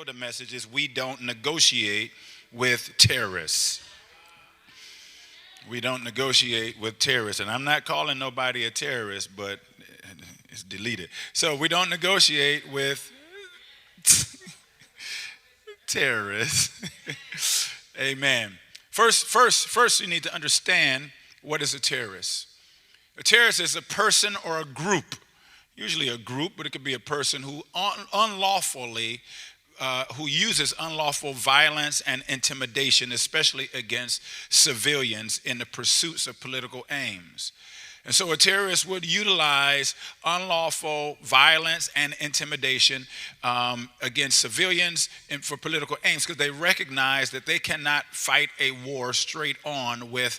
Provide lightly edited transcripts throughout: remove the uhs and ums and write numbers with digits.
of the message is we don't negotiate with terrorists. We don't negotiate with terrorists. And I'm not calling nobody a terrorist, but it's deleted. So we don't negotiate with terrorists. Amen. First, you need to understand what is a terrorist. A terrorist is a person or a group, usually a group, but it could be a person who who uses unlawful violence and intimidation, especially against civilians in the pursuits of political aims. And so a terrorist would utilize unlawful violence and intimidation against civilians and for political aims, because they recognize that they cannot fight a war straight on with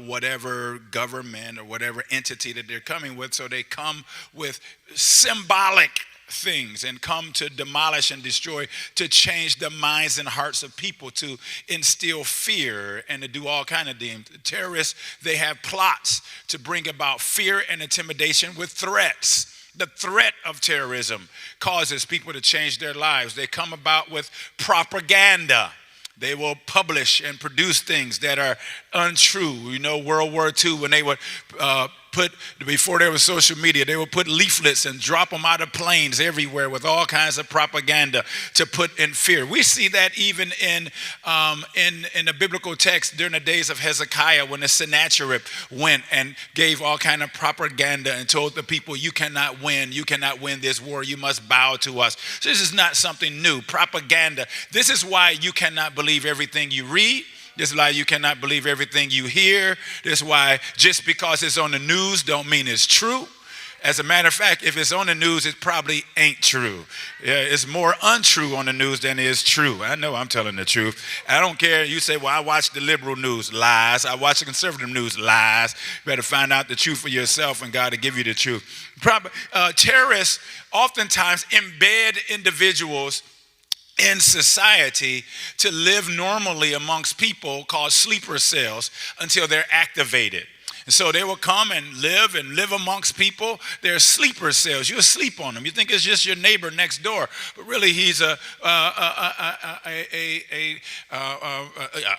whatever government or whatever entity that they're coming with. So they come with symbolic things and come to demolish and destroy, to change the minds and hearts of people, to instill fear and to do all kinds of things. Terrorists, they have plots to bring about fear and intimidation with threats. The threat of terrorism causes people to change their lives. They come about with propaganda. They will publish and produce things that are untrue. You know, World War II, when they would before there was social media, they would put leaflets and drop them out of planes everywhere with all kinds of propaganda to put in fear. We see that even in the biblical text during the days of Hezekiah, when the Sennacherib went and gave all kind of propaganda and told the people, you cannot win this war, you must bow to us. So this is not something new. Propaganda. This is why you cannot believe everything you read. This is why you cannot believe everything you hear. This is why just because it's on the news don't mean it's true. As a matter of fact, if it's on the news, it probably ain't true. Yeah, it's more untrue on the news than it is true. I know I'm telling the truth. I don't care. You say, well, I watch the liberal news. Lies. I watch the conservative news. Lies. You better find out the truth for yourself, and God will give you the truth. Terrorists oftentimes embed individuals in society to live normally amongst people called sleeper cells until they're activated. And so they will come and live amongst people. They're sleeper cells. You asleep on them. You think it's just your neighbor next door, but really he's a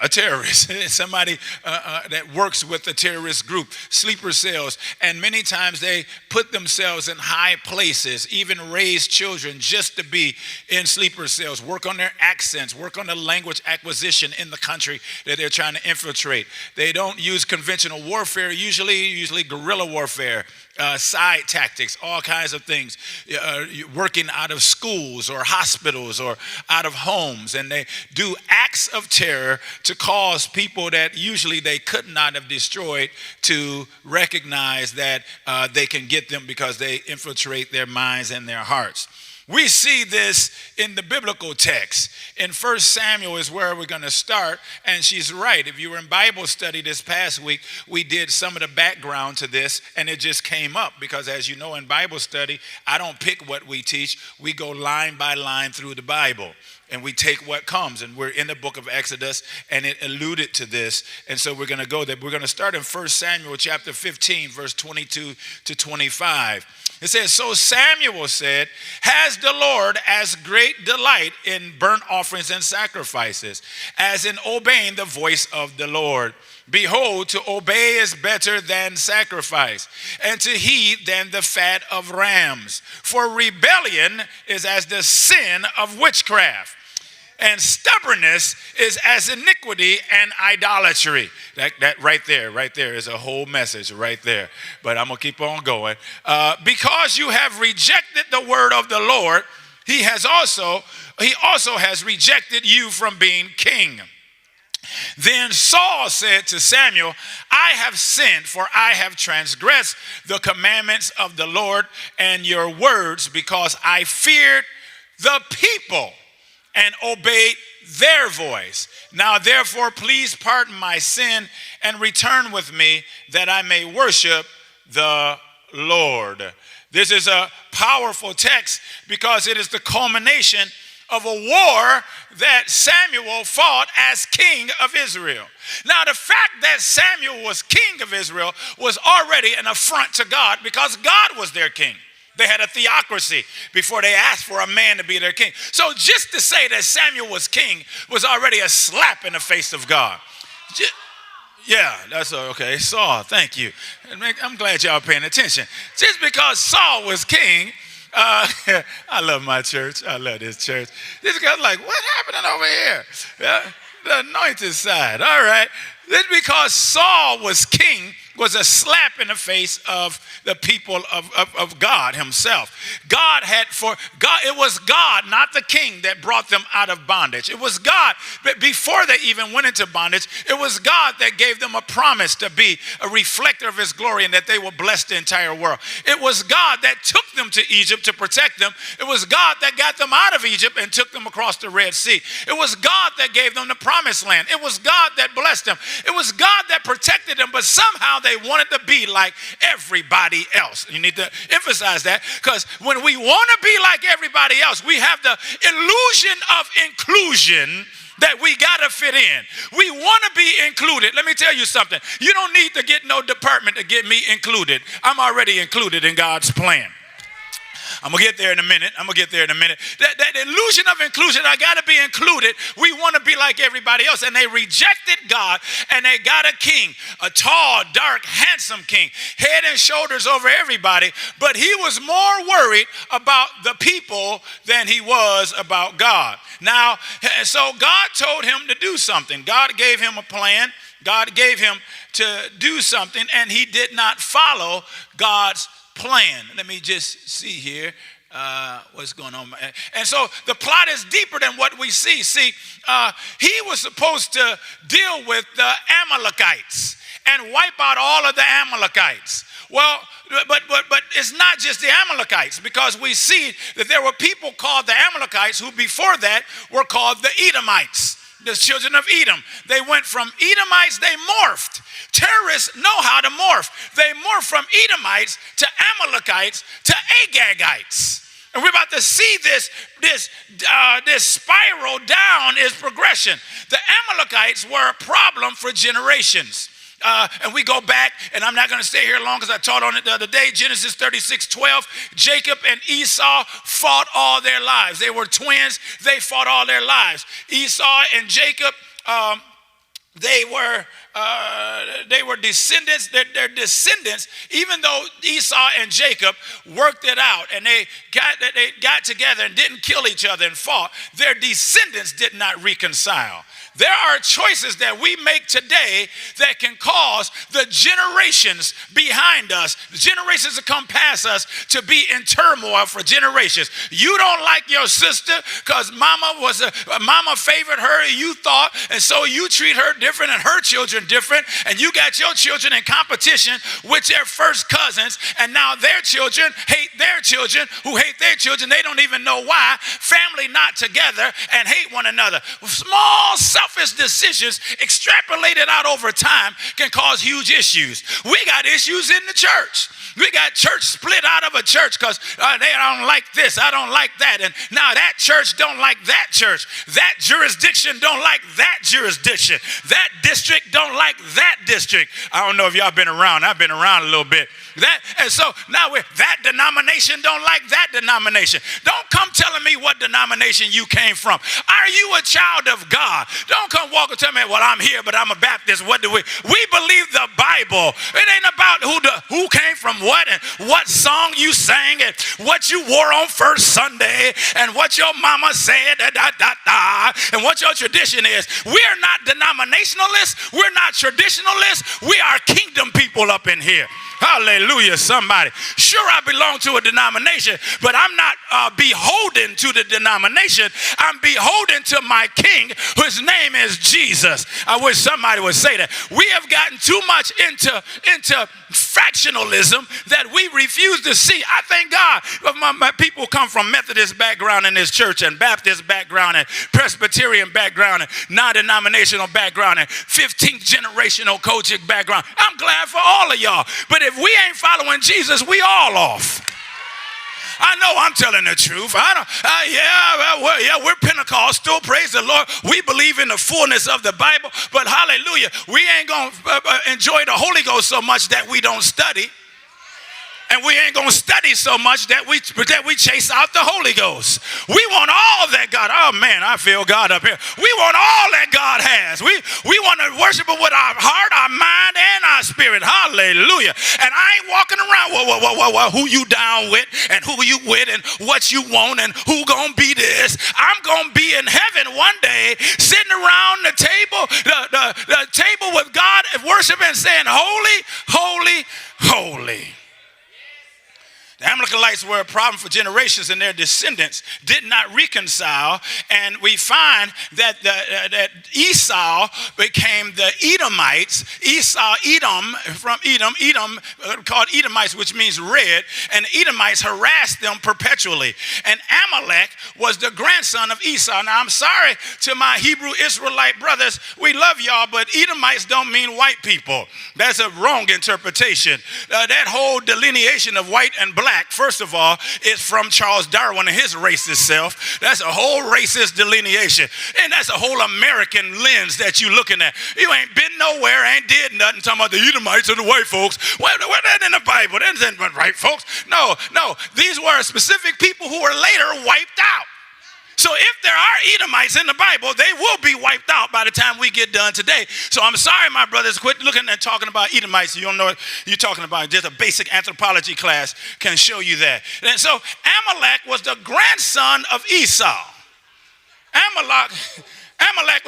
terrorist, somebody that works with a terrorist group. Sleeper cells, and many times they put themselves in high places, even raise children just to be in sleeper cells. Work on their accents, work on the language acquisition in the country that they're trying to infiltrate. They don't use conventional warfare. Usually guerrilla warfare, side tactics, all kinds of things, working out of schools or hospitals or out of homes. And they do acts of terror to cause people that usually they could not have destroyed to recognize that they can get them because they infiltrate their minds and their hearts. We see this in the biblical text. In 1 Samuel is where we're going to start, and she's right. If you were in Bible study this past week, we did some of the background to this, and it just came up because, as you know, in Bible study, I don't pick what we teach. We go line by line through the Bible, and we take what comes, and we're in the book of Exodus, and it alluded to this, and so we're going to go there. We're going to start in 1 Samuel chapter 15, verse 22 to 25. It says, so Samuel said, has the Lord as great delight in burnt offerings and sacrifices, as in obeying the voice of the Lord? Behold, to obey is better than sacrifice, and to heed than the fat of rams. For rebellion is as the sin of witchcraft, and stubbornness is as iniquity and idolatry. That right there is a whole message right there. But I'm going to keep on going. Because you have rejected the word of the Lord, he also has rejected you from being king. Then Saul said to Samuel, I have sinned, for I have transgressed the commandments of the Lord and your words, because I feared the people and obeyed their voice. Now therefore, please pardon my sin and return with me, that I may worship the Lord. This is a powerful text because it is the culmination of a war that Samuel fought as king of Israel. Now, the fact that Samuel was king of Israel was already an affront to God, because God was their king. They had a theocracy before they asked for a man to be their king. So just to say that Samuel was king was already a slap in the face of God. Yeah, that's okay. Saul, thank you. I'm glad y'all paying attention. Just because Saul was king, I love my church. I love this church. This guy's like, what happening over here? The anointed side. All right. Just because Saul was king was a slap in the face of the people of God himself. It was God, not the king, that brought them out of bondage. It was God, but before they even went into bondage, it was God that gave them a promise to be a reflector of his glory and that they will bless the entire world. It was God that took them to Egypt to protect them. It was God that got them out of Egypt and took them across the Red Sea. It was God that gave them the promised land. It was God that blessed them. It was God that protected them, but somehow they wanted to be like everybody else. You need to emphasize that, because when we want to be like everybody else, we have the illusion of inclusion that we got to fit in. We want to be included. Let me tell you something. You don't need to get no department to get me included. I'm already included in God's plan. I'm going to get there in a minute. That illusion of inclusion, I got to be included. We want to be like everybody else. And they rejected God, and they got a king, a tall, dark, handsome king, head and shoulders over everybody. But he was more worried about the people than he was about God. Now, so God told him to do something. God gave him a plan. God gave him to do something, and he did not follow God's plan. Let me just see here what's going on. And so the plot is deeper than what we see. See, he was supposed to deal with the Amalekites and wipe out all of the Amalekites. Well, but it's not just the Amalekites, because we see that there were people called the Amalekites who before that were called the Edomites. The children of Edom. They went from Edomites, they morphed. Terrorists know how to morph. They morphed from Edomites to Amalekites to Agagites. And we're about to see this spiral down is progression. The Amalekites were a problem for generations. And we go back, and I'm not going to stay here long because I taught on it the other day. Genesis 36:12, Jacob and Esau fought all their lives. They were twins. They fought all their lives. Esau and Jacob, they were descendants. They're descendants, even though Esau and Jacob worked it out and they got together and didn't kill each other and fought. Their descendants did not reconcile. There are choices that we make today that can cause the generations behind us, the generations that come past us, to be in turmoil for generations. You don't like your sister because mama favored her, you thought, and so you treat her different and her children different, and you got your children in competition with their first cousins, and now their children hate their children who hate their children. They don't even know why. Family not together and hate one another. Small selfish decisions extrapolated out over time can cause huge issues. We got issues in the church. We got church split out of a church because they don't like this, I don't like that, and now that church don't like that church. That jurisdiction don't like that jurisdiction. That district don't like that district. I don't know if y'all been around. I've been around a little bit. And so now that denomination don't like that denomination. Don't come telling me what denomination you came from. Are you a child of God? Don't come walk and tell me, well, I'm here, but I'm a Baptist. What do we believe the Bible. It ain't about who came from what and what song you sang and what you wore on first Sunday and what your mama said, and what your tradition is. We're not denominationalists. We're not traditionalists. We are kingdom people up in here. Hallelujah, somebody. Sure, I belong to a denomination, but I'm not beholden to the denomination. I'm beholden to my king, whose name is Jesus. I wish somebody would say that. We have gotten too much into factionalism that we refuse to see. I thank God my people come from Methodist background in this church and Baptist background and Presbyterian background and non-denominational background and 15th generational Kojic background. I'm glad for all of y'all. But if we ain't following Jesus, we all off. I know I'm telling the truth. We're Pentecostal. Praise the Lord. We believe in the fullness of the Bible. But hallelujah, we ain't going to enjoy the Holy Ghost so much that we don't study. And we ain't going to study so much that we chase out the Holy Ghost. We want all that God, oh man, I feel God up here. We want all that God has. We want to worship Him with our heart, our mind, and our spirit. Hallelujah. And I ain't walking around, who you down with, and who you with, and what you want, and who going to be this. I'm going to be in heaven one day, sitting around the table, the table with God, worshiping and saying, holy, holy, holy. The Amalekites were a problem for generations, and their descendants did not reconcile. And we find that that Esau became the Edomites. Edom, from Edom, called Edomites, which means red. And the Edomites harassed them perpetually. And Amalek was the grandson of Esau. Now, I'm sorry to my Hebrew Israelite brothers. We love y'all, but Edomites don't mean white people. That's a wrong interpretation. That whole delineation of white and black, first of all, is from Charles Darwin and his racist self. That's a whole racist delineation. And that's a whole American lens that you looking at. You ain't been nowhere, ain't did nothing, talking about the Edomites or the white folks. Where that in the Bible? That isn't white folks. No. These were specific people who were later wiped out. So if there are Edomites in the Bible, they will be wiped out by the time we get done today. So I'm sorry, my brothers, quit looking and talking about Edomites. You don't know what you're talking about. Just a basic anthropology class can show you that. And so Amalek was the grandson of Esau. Amalek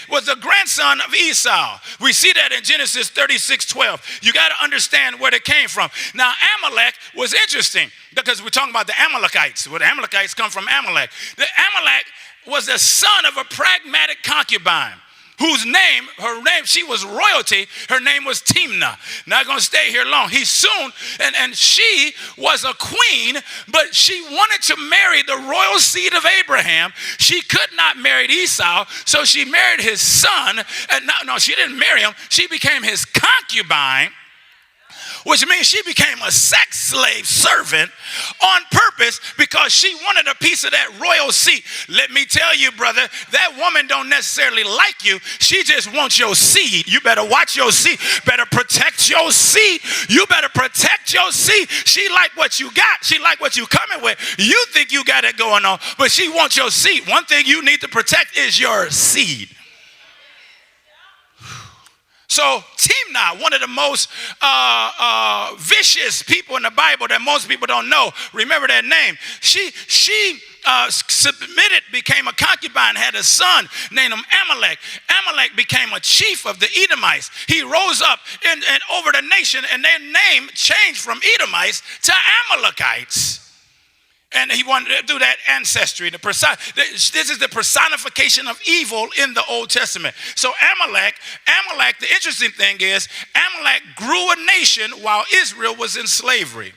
was the grandson of Esau. We see that in Genesis 36:12. You got to understand where they came from. Now, Amalek was interesting because we're talking about the Amalekites. Well, the Amalekites come from Amalek. The Amalek was the son of a pragmatic concubine whose name, she was royalty. Her name was Timnah. Not going to stay here long. And she was a queen, but she wanted to marry the royal seed of Abraham. She could not marry Esau, so she married his son. And no, she didn't marry him. She became his concubine, which means she became a sex slave servant on purpose because she wanted a piece of that royal seed. Let me tell you, brother, that woman don't necessarily like you. She just wants your seed. You better watch your seed. Better protect your seed. You better protect your seed. She like what you got. She like what you coming with. You think you got it going on, but she wants your seed. One thing you need to protect is your seed. So Timnah, one of the most vicious people in the Bible that most people don't know, remember that name. She submitted, became a concubine, had a son named Amalek. Amalek became a chief of the Edomites. He rose up and over the nation, and their name changed from Edomites to Amalekites. And he wanted to do that ancestry. This is the personification of evil in the Old Testament. So Amalek, the interesting thing is, Amalek grew a nation while Israel was in slavery.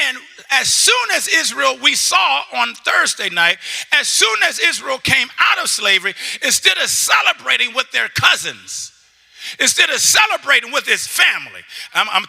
And as soon as Israel, we saw on Thursday night, as soon as Israel came out of slavery, instead of celebrating with their cousins, instead of celebrating with his family. I'm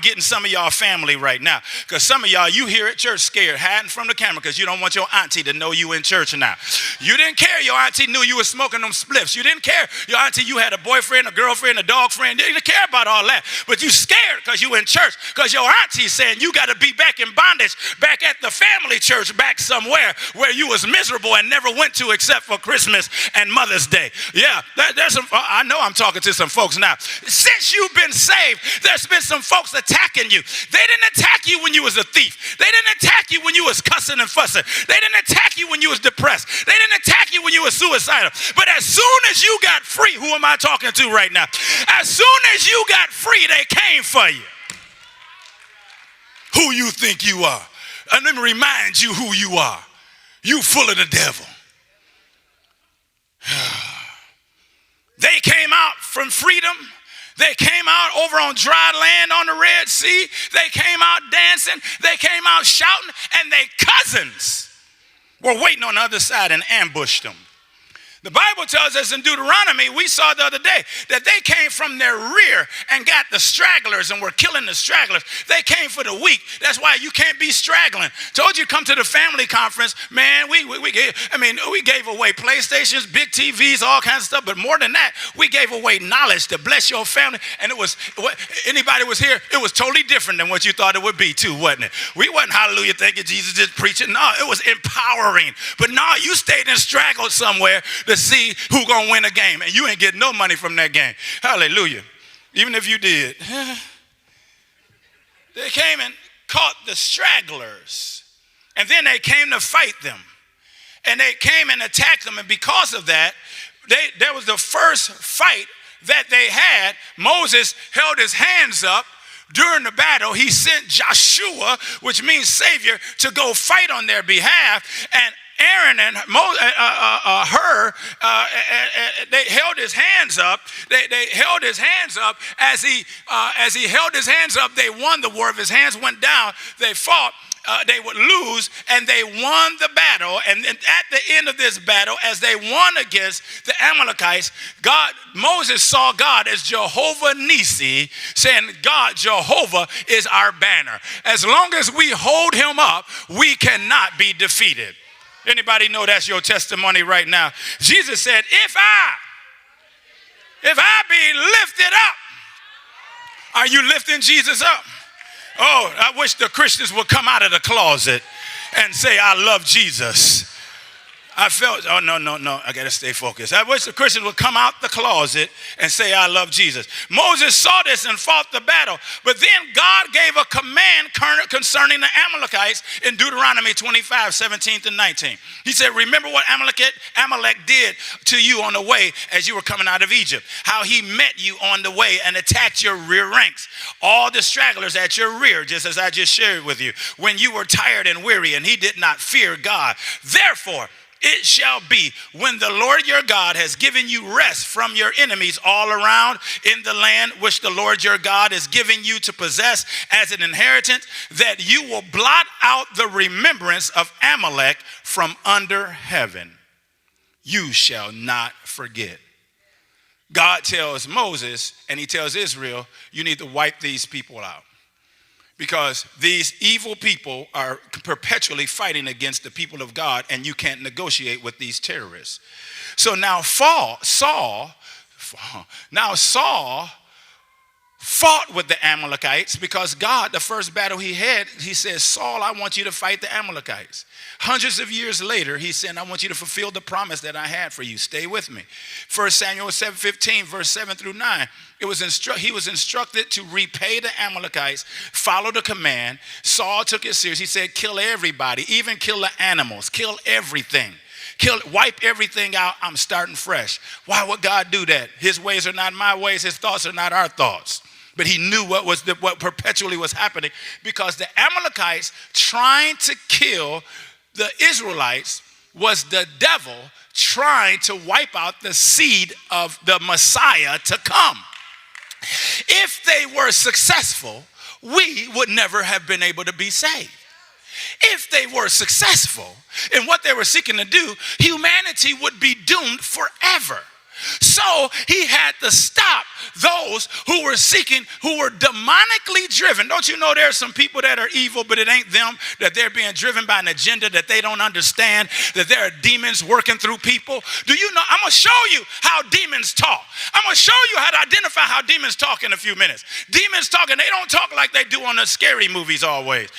getting some of y'all family right now, because some of y'all, you here at church scared, hiding from the camera because you don't want your auntie to know you in church now. You didn't care your auntie knew you were smoking them spliffs. You didn't care your auntie you had a boyfriend, a girlfriend, a dog friend. You didn't care about all that. But you scared because you in church, because your auntie saying you got to be back in bondage, back at the family church, back somewhere where you was miserable and never went to except for Christmas and Mother's Day. Yeah, I know I'm talking to some folks now. Since you've been saved, there's been some folks attacking you. They didn't attack you when you was a thief. They didn't attack you when you was cussing and fussing. They didn't attack you when you was depressed. They didn't attack you when you was suicidal. But as soon as you got free, who am I talking to right now? As soon as you got free, they came for you. Who you think you are? And let me remind you who you are. You full of the devil. They came out from freedom. They came out over on dry land on the Red Sea. They came out dancing. They came out shouting. And their cousins were waiting on the other side and ambushed them. The Bible tells us in Deuteronomy, we saw the other day, that they came from their rear and got the stragglers and were killing the stragglers. They came for the weak. That's why you can't be straggling. Told you come to the family conference, man, we gave away PlayStations, big TVs, all kinds of stuff, but more than that, we gave away knowledge to bless your family. And it was, anybody was here, it was totally different than what you thought it would be too, wasn't it? We wasn't hallelujah, thank you, Jesus, just preaching. No, it was empowering. But no, you stayed and straggled somewhere to see who gonna win a game, and you ain't getting no money from that game. Hallelujah. Even if you did. They came and caught the stragglers, and then they came to fight them, and they came and attacked them, and because of that, there was the first fight that they had. Moses held his hands up during the battle. He sent Joshua, which means Savior, to go fight on their behalf, and Aaron and they held his hands up. They held his hands up as he held his hands up. They won the war. If his hands went down, they fought. They would lose, and they won the battle. And at the end of this battle, as they won against the Amalekites, Moses saw God as Jehovah Nissi, saying, God, Jehovah is our banner. As long as we hold him up, we cannot be defeated. Anybody know that's your testimony right now? Jesus said, if I be lifted up, are you lifting Jesus up? Oh, I wish the Christians would come out of the closet and say, I love Jesus. I felt, oh, no, I got to stay focused. I wish the Christians would come out the closet and say, I love Jesus. Moses saw this and fought the battle. But then God gave a command concerning the Amalekites in Deuteronomy 25, 17 to 19. He said, remember what Amalek did to you on the way as you were coming out of Egypt, how he met you on the way and attacked your rear ranks, all the stragglers at your rear, just as I just shared with you, when you were tired and weary, and he did not fear God. Therefore, it shall be when the Lord your God has given you rest from your enemies all around in the land which the Lord your God is giving you to possess as an inheritance, that you will blot out the remembrance of Amalek from under heaven. You shall not forget. God tells Moses, and he tells Israel, you need to wipe these people out, because these evil people are perpetually fighting against the people of God, and you can't negotiate with these terrorists. So now Saul fought with the Amalekites, because God, the first battle he had, he says, Saul, I want you to fight the Amalekites. Hundreds of years later, he said, I want you to fulfill the promise that I had for you. Stay with me. 1 Samuel 7:15, verse 7 through 9. He was instructed to repay the Amalekites, follow the command. Saul took it serious. He said, kill everybody, even kill the animals, kill everything. Wipe everything out. I'm starting fresh. Why would God do that? His ways are not my ways. His thoughts are not our thoughts. But he knew what perpetually was happening, because the Amalekites trying to kill the Israelites was the devil trying to wipe out the seed of the Messiah to come. If they were successful, we would never have been able to be saved. If they were successful in what they were seeking to do, humanity would be doomed forever. So he had to stop those who were seeking, who were demonically driven. Don't you know there are some people that are evil, but it ain't them, that they're being driven by an agenda that they don't understand, that there are demons working through people? Do you know? I'm going to show you how demons talk. I'm going to show you how to identify how demons talk in a few minutes. Demons talk, and they don't talk like they do on the scary movies always.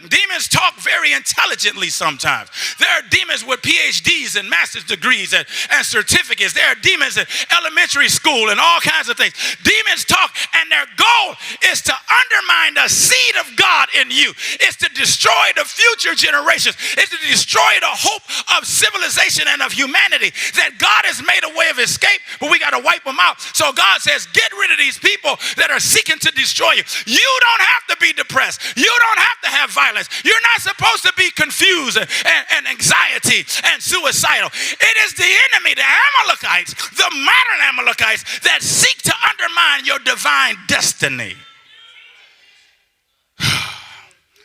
Demons talk very intelligently sometimes. There are demons with PhDs and master's degrees and certificates. There are demons in elementary school and all kinds of things. Demons talk, and their goal is to undermine the seed of God in you. It's to destroy the future generations. It's to destroy the hope of civilization and of humanity, that God has made a way of escape, but we got to wipe them out. So God says, get rid of these people that are seeking to destroy you. You don't have to be depressed. You don't have to have violence. You're not supposed to be confused and anxiety and suicidal. It is the enemy, the Amalekites, the modern Amalekites, that seek to undermine your divine destiny.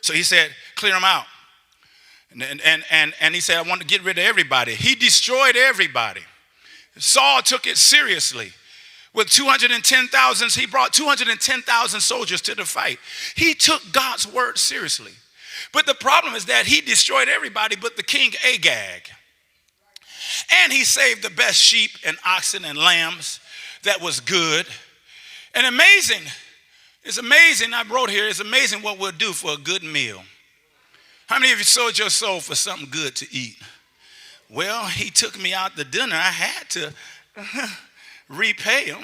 So he said, clear them out. And he said, I want to get rid of everybody. He destroyed everybody. Saul took it seriously. With 210,000, he brought 210,000 soldiers to the fight. He took God's word seriously. But the problem is that he destroyed everybody but the king Agag. And he saved the best sheep and oxen and lambs that was good. And amazing, it's amazing, I wrote here, it's amazing what we'll do for a good meal. How many of you sold your soul for something good to eat? Well, he took me out to dinner. I had to repay him.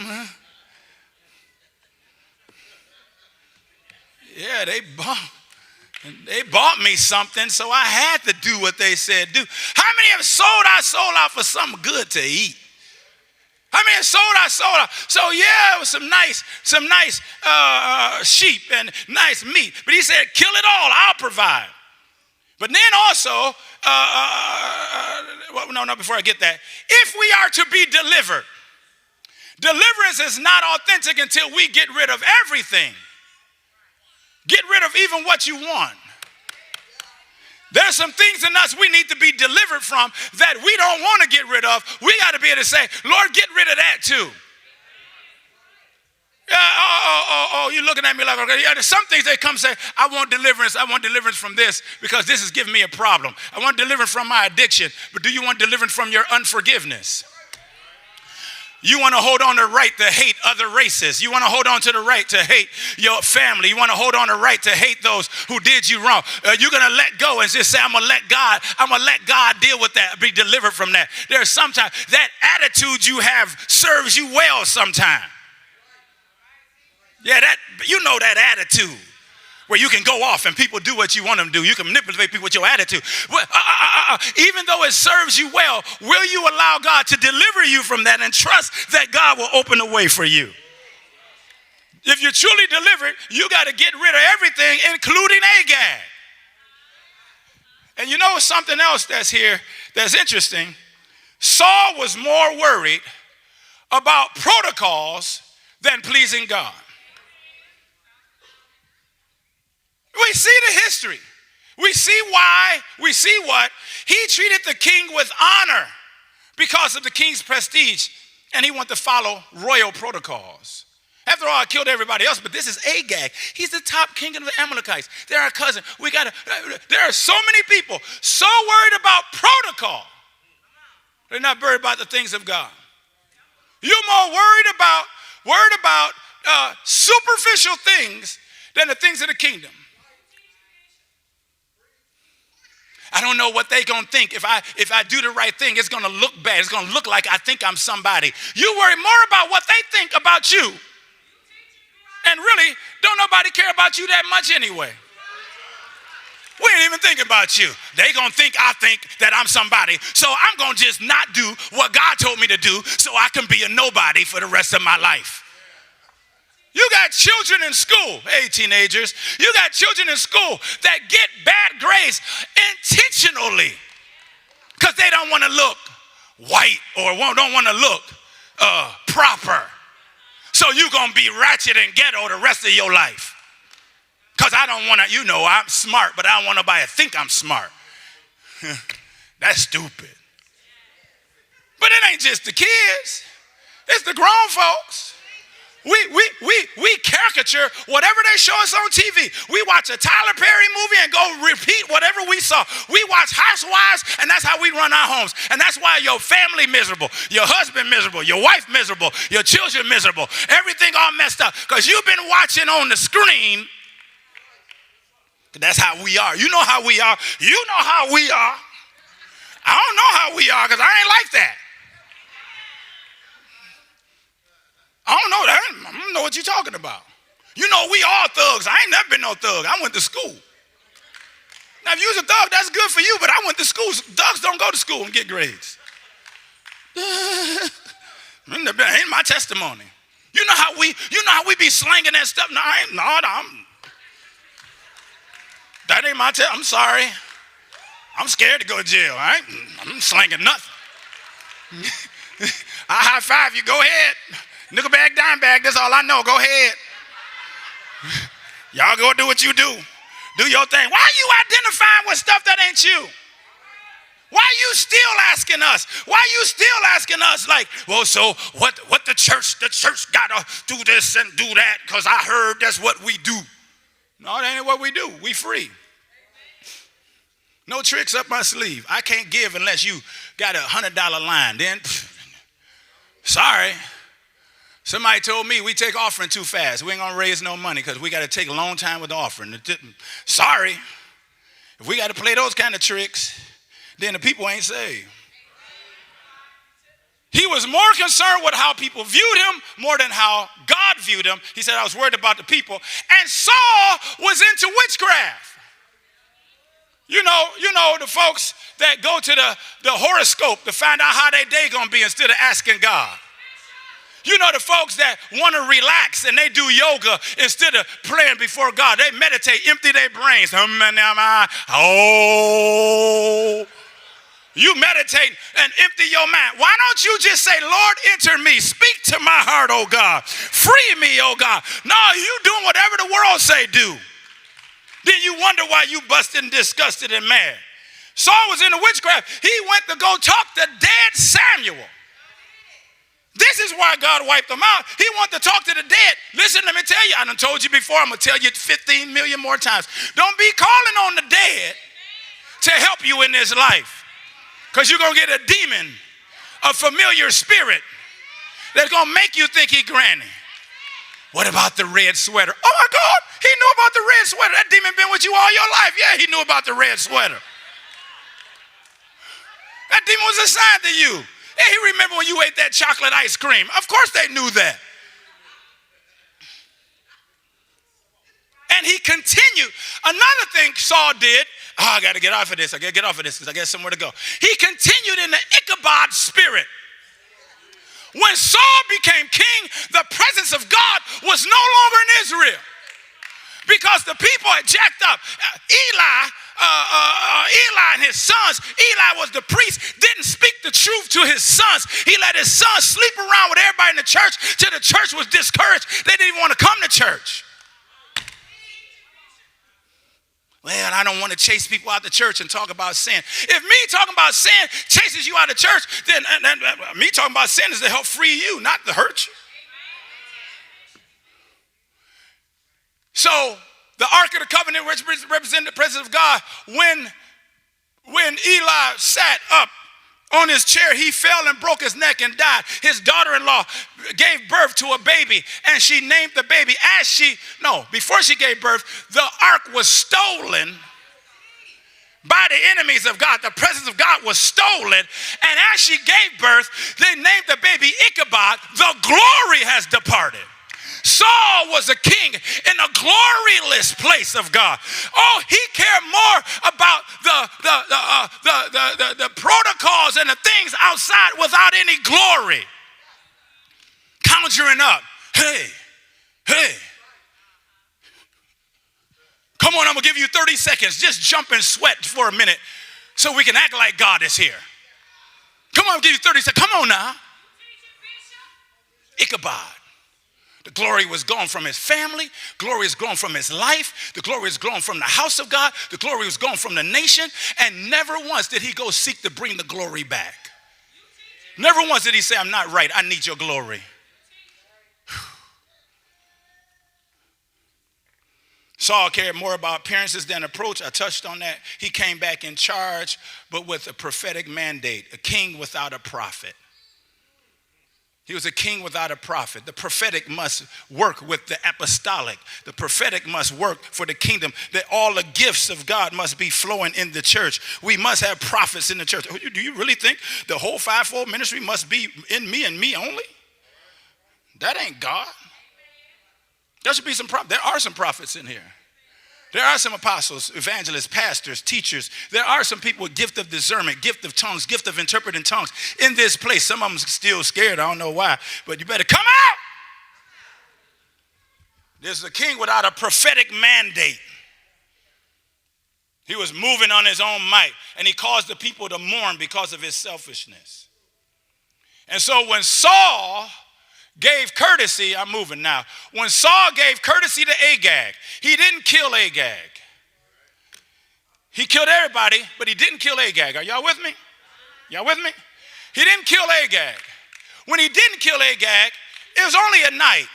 Yeah, they bought me something, so I had to do what they said do. How many have sold out for something good to eat? How many have sold out? So yeah, it was some nice sheep and nice meat. But he said, kill it all, I'll provide. But then also, before I get that, if we are to be delivered, deliverance is not authentic until we get rid of everything. Get rid of even what you want. There's some things in us we need to be delivered from that we don't want to get rid of. We got to be able to say, Lord, get rid of that too. You're looking at me like, okay, yeah, there's some things they come say, I want deliverance from this because this is giving me a problem. I want deliverance from my addiction, but do you want deliverance from your unforgiveness? You want to hold on to the right to hate other races. You want to hold on to the right to hate your family. You want to hold on to the right to hate those who did you wrong. You're going to let go and just say, I'm going to let God deal with that, be delivered from that. There's sometimes that attitude you have serves you well sometimes. Yeah, that attitude where you can go off and people do what you want them to do. You can manipulate people with your attitude. Even though it serves you well, will you allow God to deliver you from that and trust that God will open a way for you? If you're truly delivered, you got to get rid of everything, including Agag. And you know something else that's here that's interesting? Saul was more worried about protocols than pleasing God. We see the history. We see why. We see what. He treated the king with honor because of the king's prestige, and he wanted to follow royal protocols. After all, I killed everybody else, but this is Agag. He's the top king of the Amalekites. They're our cousin. There are so many people so worried about protocol. They're not worried about the things of God. You're more worried about superficial things than the things of the kingdom. I don't know what they're going to think. If I do the right thing, it's going to look bad. It's going to look like I think I'm somebody. You worry more about what they think about you. And really, don't nobody care about you that much anyway. We ain't even thinking about you. They going to think I think that I'm somebody. So I'm going to just not do what God told me to do so I can be a nobody for the rest of my life. You got children in school, hey teenagers, you got children in school that get bad grades intentionally because they don't want to look white or don't want to look proper. So you're going to be ratchet and ghetto the rest of your life. Because I don't want to, I'm smart, but I don't want nobody to think I'm smart. That's stupid. But it ain't just the kids. It's the grown folks. We caricature whatever they show us on TV. We watch a Tyler Perry movie and go repeat whatever we saw. We watch Housewives, and that's how we run our homes. And that's why your family miserable, your husband miserable, your wife miserable, your children miserable, everything all messed up. Because you've been watching on the screen. That's how we are. You know how we are. You know how we are. I don't know how we are because I ain't like that. I don't know that. I don't know what you're talking about. You know, we all thugs. I ain't never been no thug. I went to school. Now, if you was a thug, that's good for you, but I went to school. Thugs don't go to school and get grades. Ain't my testimony. You know how we be slanging that stuff? No, that ain't my testimony. I'm sorry. I'm scared to go to jail. I'm slanging nothing. I high five you. Go ahead. Nickel bag, dime bag, that's all I know. Go ahead. Y'all go do what you do. Do your thing. Why are you identifying with stuff that ain't you? Why are you still asking us? Why are you still asking us like, well, so what the church got to do this and do that because I heard that's what we do. No, that ain't what we do. We free. No tricks up my sleeve. I can't give unless you got $100 line. Then, sorry. Somebody told me we take offering too fast. We ain't going to raise no money because we got to take a long time with the offering. Sorry. If we got to play those kind of tricks, then the people ain't saved. He was more concerned with how people viewed him more than how God viewed him. He said, I was worried about the people. And Saul was into witchcraft. You know the folks that go to the horoscope to find out how their day going to be instead of asking God. You know the folks that want to relax and they do yoga instead of praying before God. They meditate, empty their brains. Oh. You meditate and empty your mind. Why don't you just say, Lord, enter me. Speak to my heart, oh God. Free me, oh God. No, you doing whatever the world say do. Then you wonder why you busted and disgusted and mad. Saul was in the witchcraft. He went to go talk to dead Samuel. This is why God wiped them out. He wanted to talk to the dead. Listen, let me tell you. I done told you before. I'm going to tell you 15 million more times. Don't be calling on the dead to help you in this life. Because you're going to get a demon, a familiar spirit that's going to make you think he granny. What about the red sweater? Oh my God, he knew about the red sweater. That demon been with you all your life. Yeah, he knew about the red sweater. That demon was assigned to you. Yeah, he remembered when you ate that chocolate ice cream. Of course they knew that. And he continued. Another thing Saul did, I got to get off of this. I got to get off of this because I got somewhere to go. He continued in the Ichabod spirit. When Saul became king, the presence of God was no longer in Israel because the people had jacked up. Eli and his sons, Eli was the priest, didn't speak the truth to his sons. He let his sons sleep around with everybody in the church till the church was discouraged. They didn't even want to come to church. Well, I don't want to chase people out of the church and talk about sin. If me talking about sin chases you out of church, then me talking about sin is to help free you, not to hurt you. So the Ark of the Covenant represented the presence of God. When Eli sat up on his chair, he fell and broke his neck and died. His daughter-in-law gave birth to a baby, and she named the baby before she gave birth, the ark was stolen by the enemies of God. The presence of God was stolen, and as she gave birth, they named the baby Ichabod. The glory has departed. Saul was a king in a gloryless place of God. Oh, he cared more about the protocols and the things outside without any glory. Conjuring up, hey. Come on, I'm going to give you 30 seconds. Just jump and sweat for a minute so we can act like God is here. Come on, I'll give you 30 seconds. Come on now. Ichabod. The glory was gone from his family. Glory is gone from his life. The glory is gone from the house of God. The glory was gone from the nation. And never once did he go seek to bring the glory back. Never once did he say, I'm not right. I need your glory. Saul cared more about appearances than approach. I touched on that. He came back in charge, but with a prophetic mandate, a king without a prophet. He was a king without a prophet. The prophetic must work with the apostolic. The prophetic must work for the kingdom. That all the gifts of God must be flowing in the church. We must have prophets in the church. Do you really think the whole fivefold ministry must be in me and me only? That ain't God. There should be some prophets. There are some prophets in here. There are some apostles, evangelists, pastors, teachers. There are some people with gift of discernment, gift of tongues, gift of interpreting tongues in this place. Some of them still scared. I don't know why, but you better come out. There's a king without a prophetic mandate. He was moving on his own might, and he caused the people to mourn because of his selfishness. And so when Saul gave courtesy, I'm moving now. When Saul gave courtesy to Agag, he didn't kill Agag. He killed everybody, but he didn't kill Agag. Are y'all with me? Y'all with me? He didn't kill Agag. When he didn't kill Agag, it was only a night.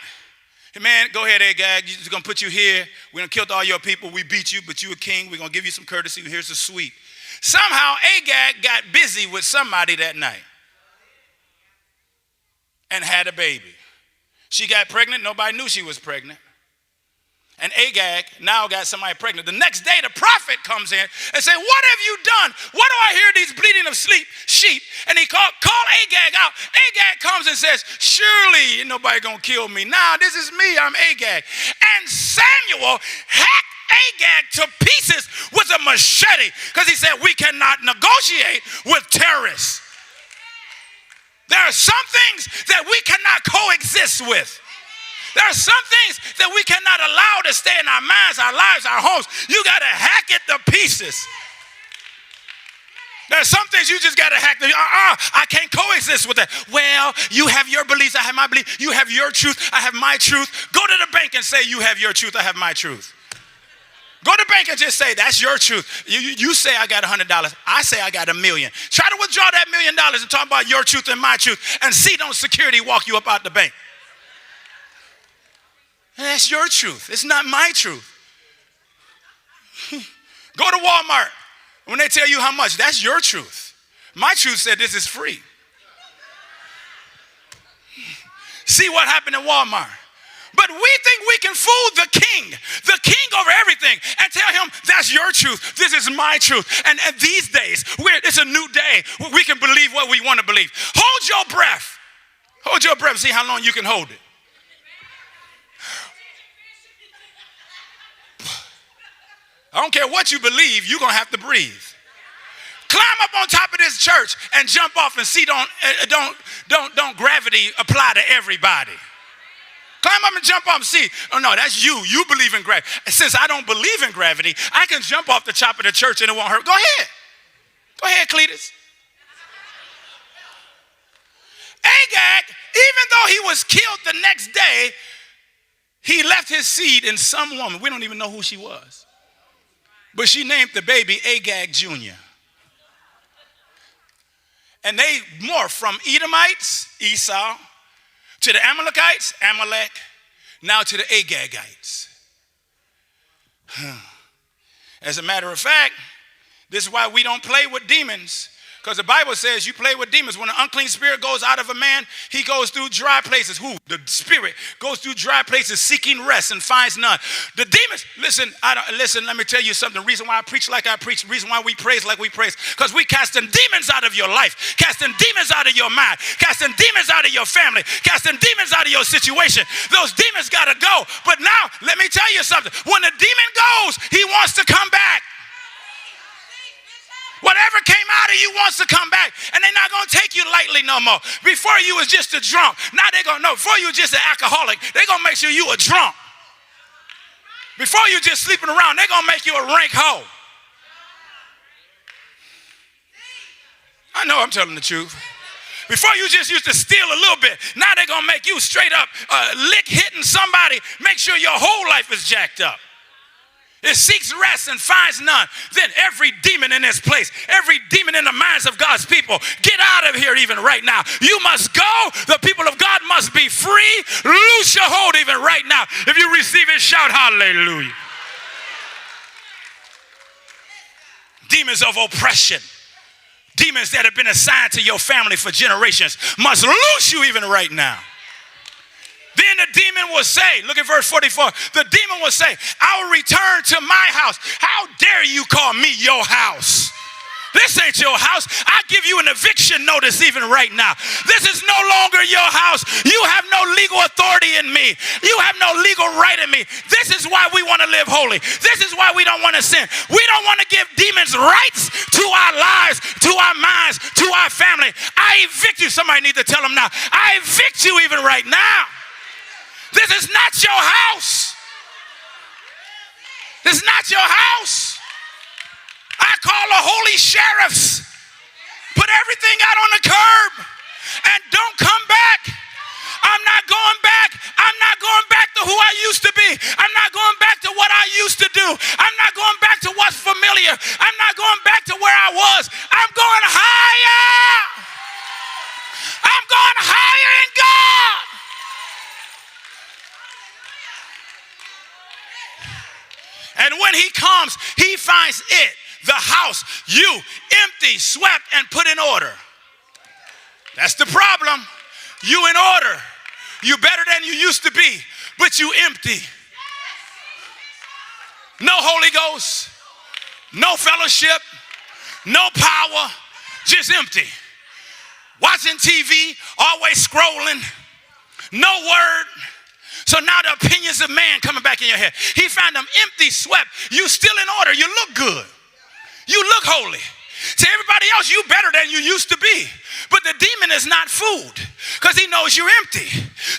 Hey man, go ahead, Agag. We're just going to put you here. We're going to kill all your people. We beat you, but you a king. We're going to give you some courtesy. Here's the sweet. Somehow Agag got busy with somebody that night and had a baby. She got pregnant. Nobody knew she was pregnant. And Agag now got somebody pregnant. The next day, the prophet comes in and says, what have you done? Why do I hear these bleating of sheep? And he call Agag out. Agag comes and says, surely nobody going to kill me. Nah, this is me. I'm Agag. And Samuel hacked Agag to pieces with a machete because he said, we cannot negotiate with terrorists. There are some things that we cannot coexist with. There are some things that we cannot allow to stay in our minds, our lives, our homes. You got to hack it to pieces. There are some things you just got to hack. I can't coexist with that. Well, you have your beliefs, I have my beliefs. You have your truth, I have my truth. Go to the bank and say, you have your truth, I have my truth. Go to the bank and just say, that's your truth. You say I got $100. I say I got $1 million. Try to withdraw that $1 million and talk about your truth and my truth and see don't security walk you up out the bank. That's your truth. It's not my truth. Go to Walmart. When they tell you how much, that's your truth. My truth said this is free. See what happened in Walmart. But we think we can fool the king over everything, and tell him that's your truth. This is my truth. And these days, it's a new day. We can believe what we want to believe. Hold your breath. Hold your breath. See how long you can hold it. I don't care what you believe, you're going to have to breathe. Climb up on top of this church and jump off and see don't gravity apply to everybody. Climb up and jump off and see. Oh no, that's you. You believe in gravity. Since I don't believe in gravity, I can jump off the top of the church and it won't hurt. Go ahead. Go ahead, Cletus. Agag, even though he was killed the next day, he left his seed in some woman. We don't even know who she was. But she named the baby Agag Jr. And they morphed from Edomites, Esau, to the Amalekites, Amalek, now to the Agagites. As a matter of fact, this is why we don't play with demons. Because the Bible says you play with demons. When an unclean spirit goes out of a man, he goes through dry places. Who? The spirit goes through dry places seeking rest and finds none. The demons, listen, let me tell you something. The reason why I preach like I preach, the reason why we praise like we praise, because we casting demons out of your life, casting demons out of your mind, casting demons out of your family, casting demons out of your situation. Those demons got to go. But now, let me tell you something. When the demon goes, he wants to come back. Whatever came out of you wants to come back. And they're not going to take you lightly no more. Before you was just a drunk. Now they're going to know. Before you was just an alcoholic, they're going to make sure you a drunk. Before you just sleeping around, they're going to make you a rank hoe. I know I'm telling the truth. Before you just used to steal a little bit. Now they're going to make you straight up lick hitting somebody. Make sure your whole life is jacked up. It seeks rest and finds none. Then every demon in this place, every demon in the minds of God's people, get out of here even right now. You must go. The people of God must be free. Loose your hold even right now. If you receive it, shout hallelujah. Demons of oppression, demons that have been assigned to your family for generations, must loose you even right now. Then the demon will say, look at verse 44, the demon will say, I will return to my house. How dare you call me your house? This ain't your house. I give you an eviction notice even right now. This is no longer your house. You have no legal authority in me. You have no legal right in me. This is why we want to live holy. This is why we don't want to sin. We don't want to give demons rights to our lives, to our minds, to our family. I evict you. Somebody needs to tell them now. I evict you even right now. This is not your house. This is not your house. I call the holy sheriffs. Put everything out on the curb and don't come back. I'm not going back. I'm not going back to who I used to be. I'm not going back to what I used to do. I'm not going back to what's familiar. I'm He finds it, the house, you, empty, swept, and put in order. That's the problem. You in order. You better than you used to be, but you empty. No Holy Ghost, no fellowship, no power, just empty. Watching TV, always scrolling, no word. So now the opinions of man coming back in your head. He found them empty, swept. You still in order. You look good. You look holy. To everybody else, you better than you used to be. But the demon is not fooled because he knows you're empty.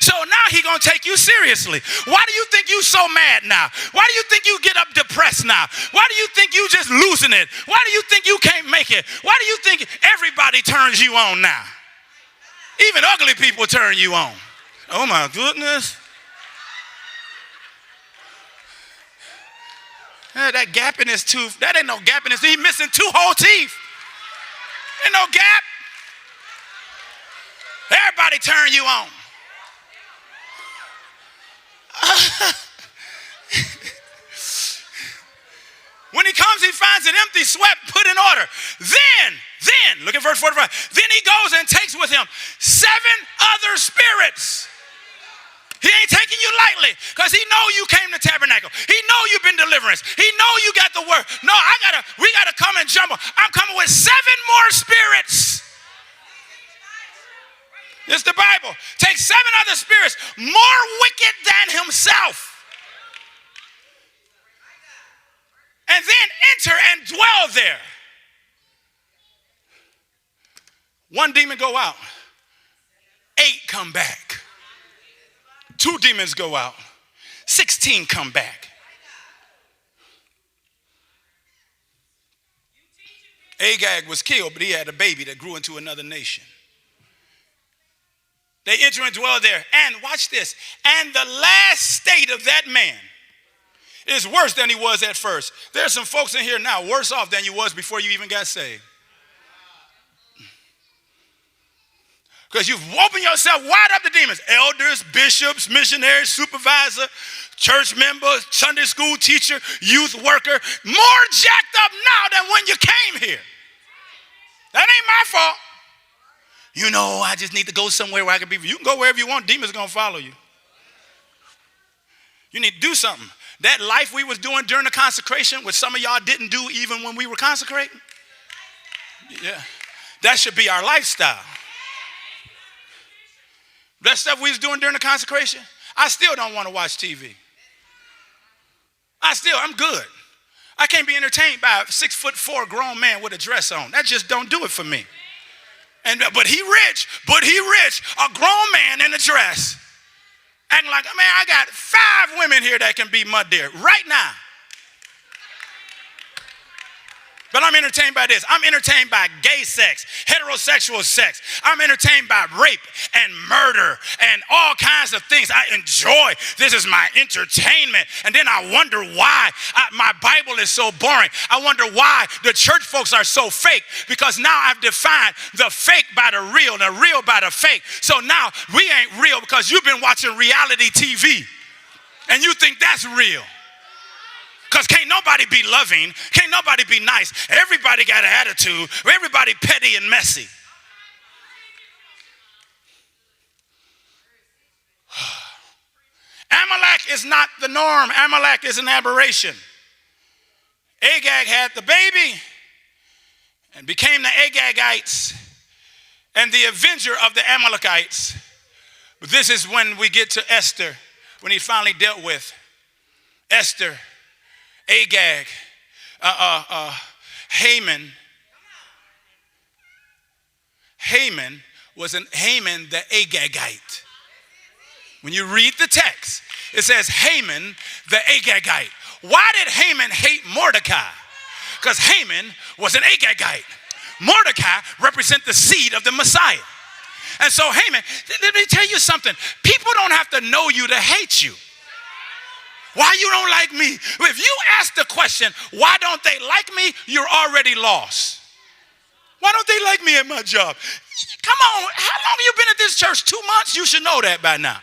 So now he's going to take you seriously. Why do you think you so mad now? Why do you think you get up depressed now? Why do you think you just losing it? Why do you think you can't make it? Why do you think everybody turns you on now? Even ugly people turn you on. Oh my goodness. That gap in his tooth, that ain't no gap in his teeth. He's missing 2 whole teeth. Ain't no gap. Everybody turn you on. When he comes, he finds it empty, swept, put in order. Then, look at verse 45. Then he goes and takes with him 7 other spirits. He ain't taking you lightly because he know you came to tabernacle. He know you've been deliverance. He know you got the word. No, we gotta come and jump. I'm coming with 7 more spirits. It's the Bible. Take 7 other spirits more wicked than himself. And then enter and dwell there. 1 demon go out. 8 come back. 2 demons go out. 16 come back. Agag was killed, but he had a baby that grew into another nation. They enter and dwell there. And watch this. And the last state of that man is worse than he was at first. There's some folks in here now worse off than you was before you even got saved. Because you've opened yourself wide up to demons. Elders, bishops, missionaries, supervisor, church member, Sunday school teacher, youth worker. More jacked up now than when you came here. That ain't my fault. You know, I just need to go somewhere where I can be. You can go wherever you want. Demons are going to follow you. You need to do something. That life we was doing during the consecration, which some of y'all didn't do even when we were consecrating. Yeah, that should be our lifestyle. That stuff we was doing during the consecration, I still don't want to watch TV. I'm good. I can't be entertained by a 6'4" grown man with a dress on. That just don't do it for me. But he rich, a grown man in a dress. Acting like, man, I got 5 women here that can be mud deer right now. But I'm entertained by this. I'm entertained by gay sex, heterosexual sex. I'm entertained by rape and murder and all kinds of things. I enjoy. This is my entertainment. And then I wonder why my Bible is so boring. I wonder why the church folks are so fake, because now I've defined the fake by the real and the real by the fake. So now we ain't real because you've been watching reality TV and you think that's real. Because can't nobody be loving. Can't nobody be nice. Everybody got an attitude. Everybody petty and messy. Amalek is not the norm. Amalek is an aberration. Agag had the baby and became the Agagites and the avenger of the Amalekites. But this is when we get to Esther, when he finally dealt with Esther, Agag, Haman. Haman was Haman the Agagite. When you read the text, it says Haman the Agagite. Why did Haman hate Mordecai? Because Haman was an Agagite. Mordecai represents the seed of the Messiah. And so Haman, let me tell you something. People don't have to know you to hate you. Why you don't like me? If you ask the question, why don't they like me? You're already lost. Why don't they like me at my job? Come on, how long have you been at this church? 2 months? You should know that by now.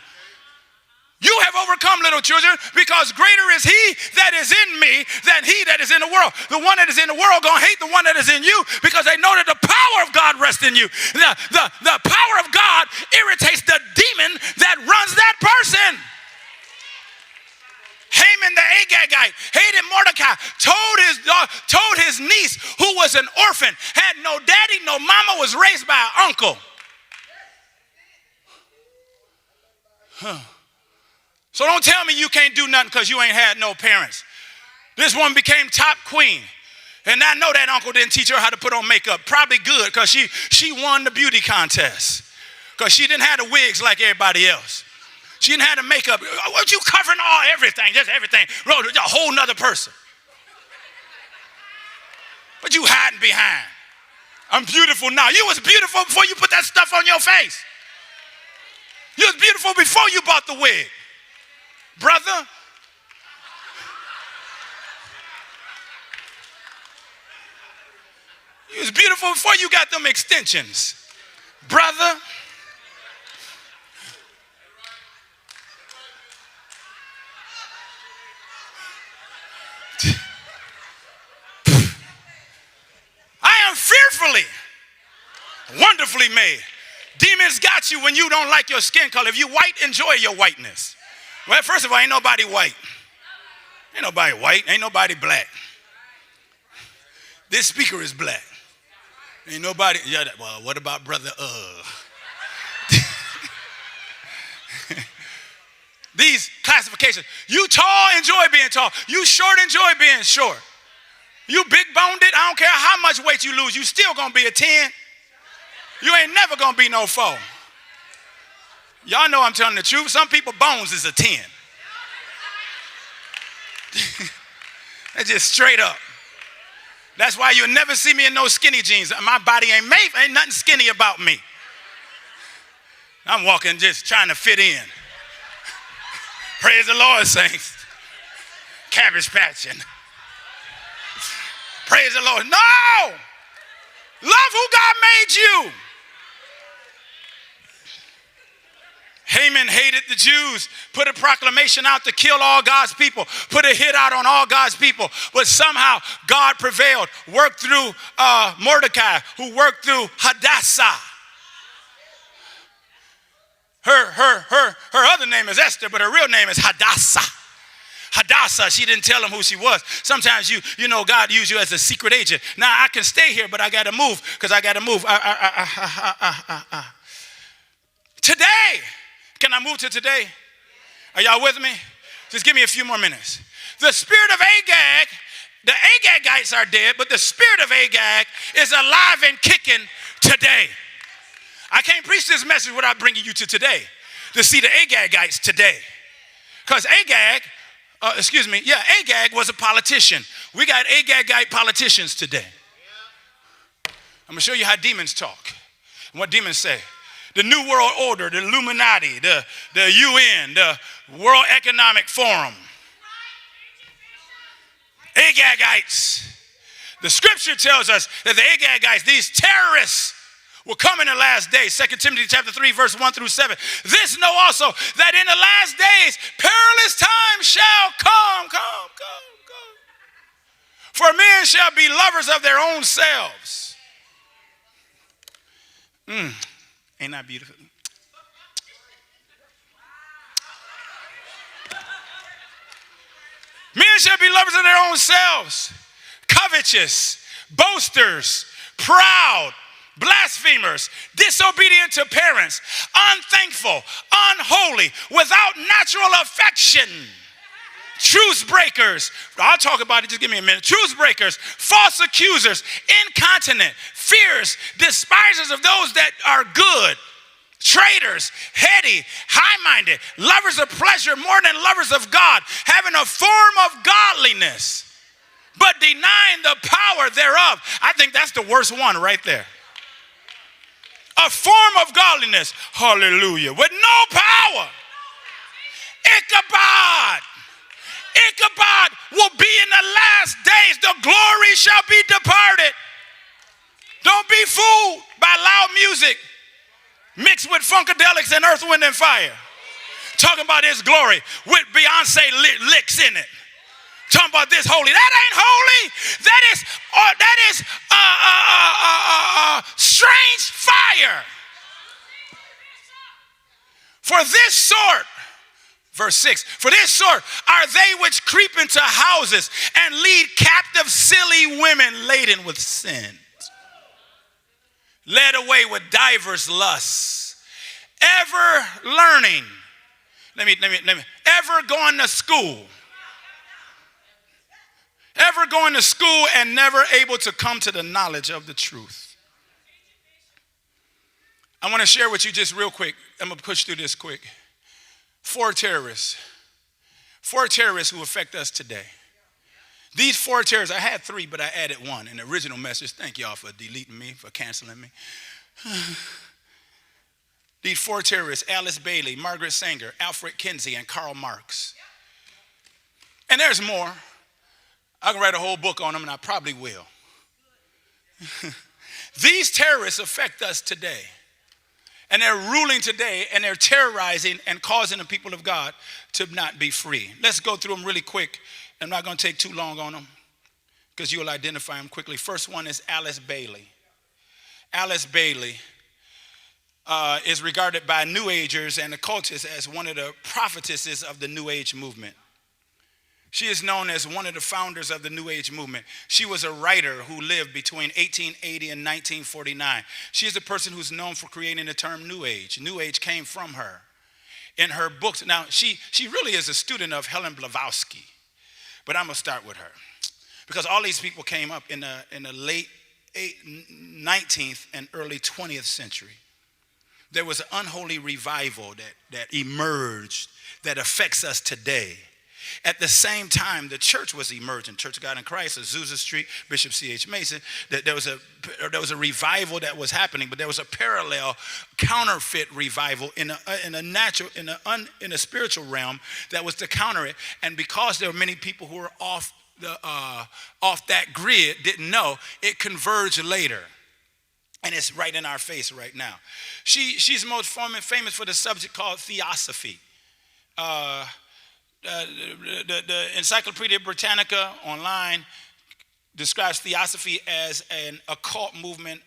You have overcome, little children, because greater is he that is in me than he that is in the world. The one that is in the world going to hate the one that is in you because they know that the power of God rests in you. The power of God irritates the demon that runs that person. Haman the Agagite hated Mordecai, told his niece, who was an orphan, had no daddy, no mama, was raised by an uncle. So don't tell me you can't do nothing because you ain't had no parents. This woman became top queen. And I know that uncle didn't teach her how to put on makeup. Probably good because she won the beauty contest. Because she didn't have the wigs like everybody else. She didn't have the makeup. What you covering everything, just everything. A whole nother person. But you hiding behind. I'm beautiful now. You was beautiful before you put that stuff on your face. You was beautiful before you bought the wig. Brother. You was beautiful before you got them extensions. Brother. I am fearfully, wonderfully made. Demons got you when you don't like your skin color. If you white, enjoy your whiteness. Well, first of all, ain't nobody white. Ain't nobody white. Ain't nobody black. This speaker is black. Ain't nobody. Yeah, well, what about brother? These classifications. You tall, enjoy being tall. You short, enjoy being short. You big boned it. I don't care how much weight you lose. You still gonna be a 10. You ain't never gonna be no 4. Y'all know I'm telling the truth. Some people bones is a 10. That's just straight up. That's why you'll never see me in no skinny jeans. My body ain't made, ain't nothing skinny about me. I'm walking just trying to fit in. Praise the Lord, saints. Cabbage patching. Praise the Lord. No! Love who God made you. Haman hated the Jews, put a proclamation out to kill all God's people, put a hit out on all God's people, but somehow God prevailed, worked through Mordecai, who worked through Hadassah. Her other name is Esther, but her real name is Hadassah. Hadassah, she didn't tell him who she was. Sometimes you know God used you as a secret agent. Now I can stay here, but I got to move because I got to move. Today, can I move to today? Are y'all with me? Just give me a few more minutes. The spirit of Agag, the Agagites are dead, but the spirit of Agag is alive and kicking today. I can't preach this message without bringing you to today, to see the Agagites today. Because Agag was a politician. We got Agagite politicians today. I'm going to show you how demons talk and what demons say. The New World Order, the Illuminati, the UN, the World Economic Forum. Agagites. The scripture tells us that the Agagites, these terrorists, will come in the last days. 2 Timothy chapter 3, verse 1 through 7. This know also that in the last days, perilous times shall come. For men shall be lovers of their own selves. Ain't that beautiful? Men shall be lovers of their own selves, covetous, boasters, proud, blasphemers, disobedient to parents, unthankful, unholy, without natural affection, truce breakers. I'll talk about it, just give me a minute. Truce breakers, false accusers, incontinent, fierce, despisers of those that are good, traitors, heady, high-minded, lovers of pleasure more than lovers of God, having a form of godliness, but denying the power thereof. I think that's the worst one right there. A form of godliness, hallelujah, with no power. Ichabod. Ichabod will be in the last days. The glory shall be departed. Don't be fooled by loud music mixed with funkadelics and earth, wind, and fire. talking about his glory with Beyonce licks in it. Talking about this holy. That ain't holy. That is strange fire. For this sort, verse 6, for this sort are they which creep into houses and lead captive silly women laden with sins, led away with divers lusts, ever learning. Ever going to school. Ever going to school and never able to come to the knowledge of the truth. I want to share with you just real quick. I'm going to push through this quick. 4 terrorists. 4 terrorists who affect us today. These 4 terrorists, I had 3, but I added 1 in the original message. Thank y'all for deleting me, for canceling me. These 4 terrorists, Alice Bailey, Margaret Sanger, Alfred Kinsey, and Karl Marx. And there's more. I can write a whole book on them, and I probably will. These terrorists affect us today. And they're ruling today, and they're terrorizing and causing the people of God to not be free. Let's go through them really quick. I'm not going to take too long on them because you'll identify them quickly. First one is Alice Bailey. Alice Bailey is regarded by New Agers and occultists as one of the prophetesses of the New Age movement. She is known as one of the founders of the New Age movement. She was a writer who lived between 1880 and 1949. She is a person who's known for creating the term New Age. New Age came from her. In her books, now she really is a student of Helen Blavatsky, but I'm going to start with her. Because all these people came up in the late 19th and early 20th century. There was an unholy revival that emerged that affects us today. At the same time, the church was emerging. Church of God in Christ, Azusa Street, Bishop C.H. Mason. There was a revival that was happening, but there was a parallel counterfeit revival in a spiritual realm that was to counter it. And because there were many people who were off that grid, didn't know, it converged later. And it's right in our face right now. She's most famous for the subject called theosophy. The Encyclopedia Britannica online describes theosophy as an occult movement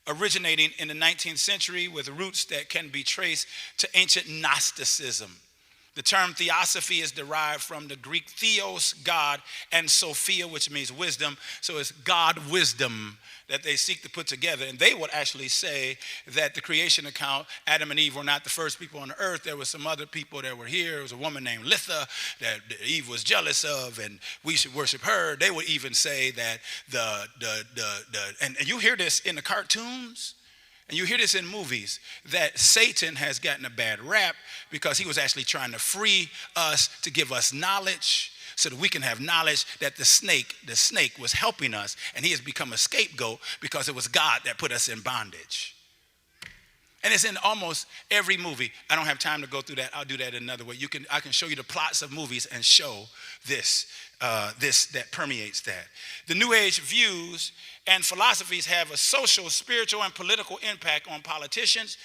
originating in the 19th century with roots that can be traced to ancient Gnosticism. The term theosophy is derived from the Greek theos, God, and Sophia, which means wisdom. So it's God wisdom that they seek to put together. And they would actually say that the creation account, Adam and Eve were not the first people on the earth. There were some other people that were here. There was a woman named Litha that Eve was jealous of, and we should worship her. They would even say that and you hear this in the cartoons, and you hear this in movies, that Satan has gotten a bad rap because he was actually trying to free us to give us knowledge so that we can have knowledge that the snake was helping us, and he has become a scapegoat because it was God that put us in bondage. And it's in almost every movie. I don't have time to go through that. I'll do that another way. I can show you the plots of movies and show this that permeates that. The New Age views and philosophies have a social, spiritual, and political impact on politicians,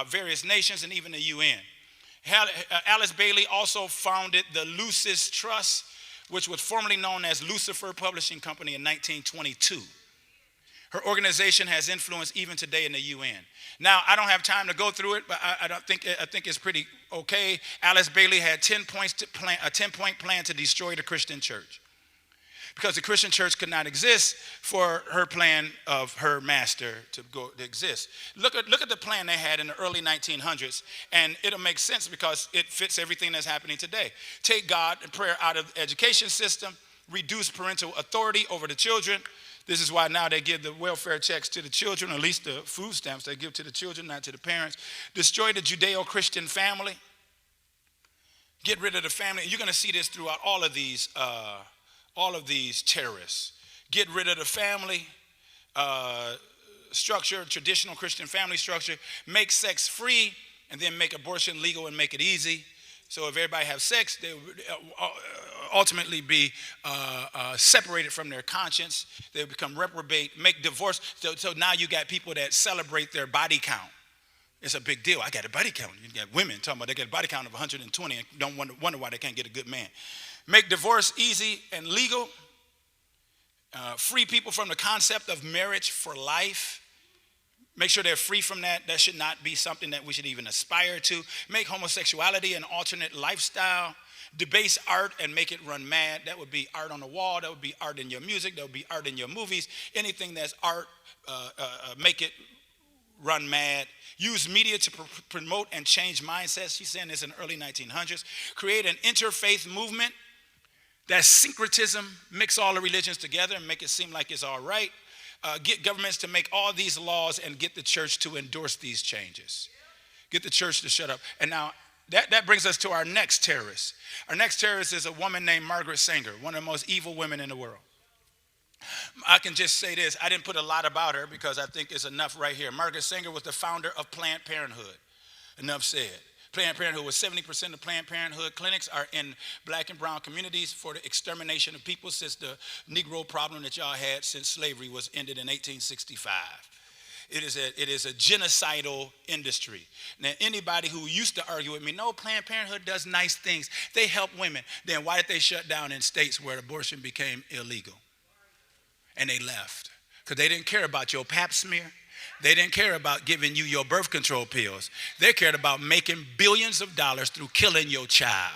various nations, and even the UN. Alice Bailey also founded the Lucis Trust, which was formerly known as Lucifer Publishing Company in 1922. Her organization has influence even today in the UN. Now, I don't have time to go through it, but I think it's pretty okay. Alice Bailey had a 10-point plan to destroy the Christian church, because the Christian church could not exist for her plan of her master to exist. Look at the plan they had in the early 1900s, and it'll make sense because it fits everything that's happening today. Take God and prayer out of the education system, reduce parental authority over the children. This is why now they give the welfare checks to the children, or at least the food stamps they give to the children, not to the parents. Destroy the Judeo-Christian family. Get rid of the family. You're going to see this throughout all of these terrorists. Get rid of the family structure, traditional Christian family structure. Make sex free, and then make abortion legal and make it easy. So if everybody have sex, they would ultimately be separated from their conscience. They would become reprobate, make divorce. So now you got people that celebrate their body count. It's a big deal. I got a body count. You got women talking about they got a body count of 120 and don't wonder why they can't get a good man. Make divorce easy and legal. Free people from the concept of marriage for life. Make sure they're free from that. That should not be something that we should even aspire to. Make homosexuality an alternate lifestyle. Debase art and make it run mad. That would be art on the wall. That would be art in your music. That would be art in your movies. Anything that's art, make it run mad. Use media to promote and change mindsets. She's saying this in the early 1900s. Create an interfaith movement. That's syncretism. Mix all the religions together and make it seem like it's all right. Get governments to make all these laws and get the church to endorse these changes. Get the church to shut up. And now that brings us to our next terrorist. Our next terrorist is a woman named Margaret Sanger, one of the most evil women in the world. I can just say this. I didn't put a lot about her because I think it's enough right here. Margaret Sanger was the founder of Planned Parenthood. Enough said. Planned Parenthood was 70% of Planned Parenthood clinics are in black and brown communities for the extermination of people since the Negro problem that y'all had since slavery was ended in 1865. It is a genocidal industry. Now, anybody who used to argue with me, no, Planned Parenthood does nice things. They help women. Then why did they shut down in states where abortion became illegal? And they left because they didn't care about your pap smear. They didn't care about giving you your birth control pills. They cared about making billions of dollars through killing your child.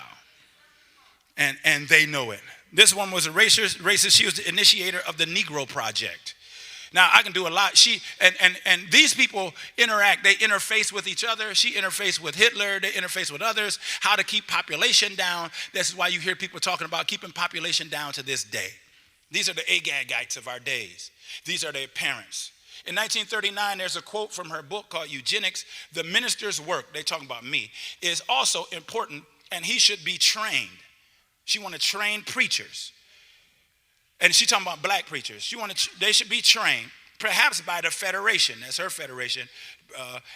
And they know it. This one was a racist. She was the initiator of the Negro Project. Now, I can do a lot. She and these people interact. They interface with each other. She interfaced with Hitler. They interface with others. How to keep population down. This is why you hear people talking about keeping population down to this day. These are the Agagites of our days. These are their parents. In 1939, there's a quote from her book called Eugenics. The minister's work, they talking about me, is also important, and he should be trained. She want to train preachers. And she talking about black preachers. They should be trained, perhaps by the federation, that's her federation,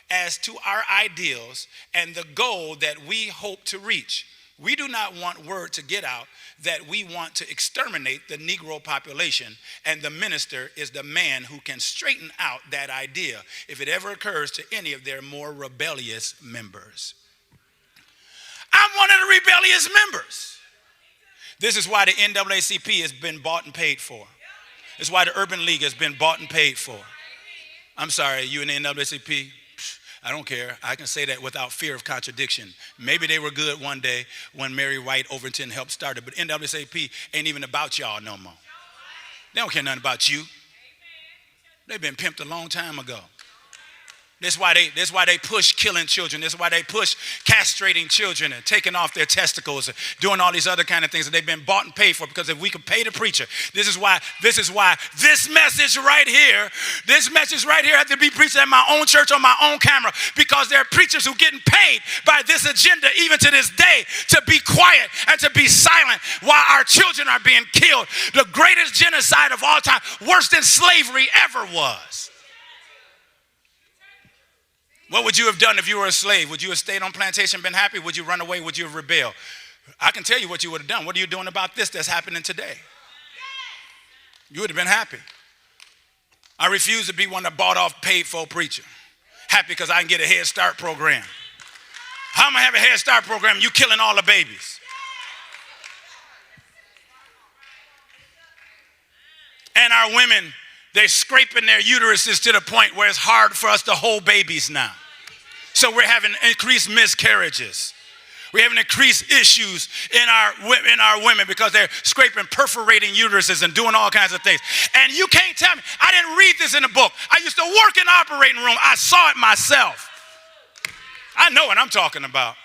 as to our ideals and the goal that we hope to reach. We do not want word to get out that we want to exterminate the Negro population, and the minister is the man who can straighten out that idea if it ever occurs to any of their more rebellious members. I'm one of the rebellious members. This is why the NAACP has been bought and paid for. It's why the Urban League has been bought and paid for. I'm sorry, you in the NAACP? I don't care. I can say that without fear of contradiction. Maybe they were good one day when Mary White Overton helped start it, but NAACP ain't even about y'all no more. They don't care nothing about you. They've been pimped a long time ago. That's why they push killing children. That's why they push castrating children and taking off their testicles and doing all these other kind of things that they've been bought and paid for, because if we could pay the preacher, this is why this message right here had to be preached at my own church on my own camera, because there are preachers who are getting paid by this agenda even to this day to be quiet and to be silent while our children are being killed. The greatest genocide of all time, worse than slavery ever was. What would you have done if you were a slave? Would you have stayed on plantation, been happy? Would you run away? Would you have rebelled? I can tell you what you would have done. What are you doing about this that's happening today? You would have been happy. I refuse to be one that bought off, paid for preacher. Happy because I can get a Head Start program. How am I have a Head Start program? You killing all the babies. And our women, they're scraping their uteruses to the point where it's hard for us to hold babies now. So we're having increased miscarriages. We're having increased issues in our women because they're scraping, perforating uteruses and doing all kinds of things. And you can't tell me. I didn't read this in a book. I used to work in the operating room. I saw it myself. I know what I'm talking about.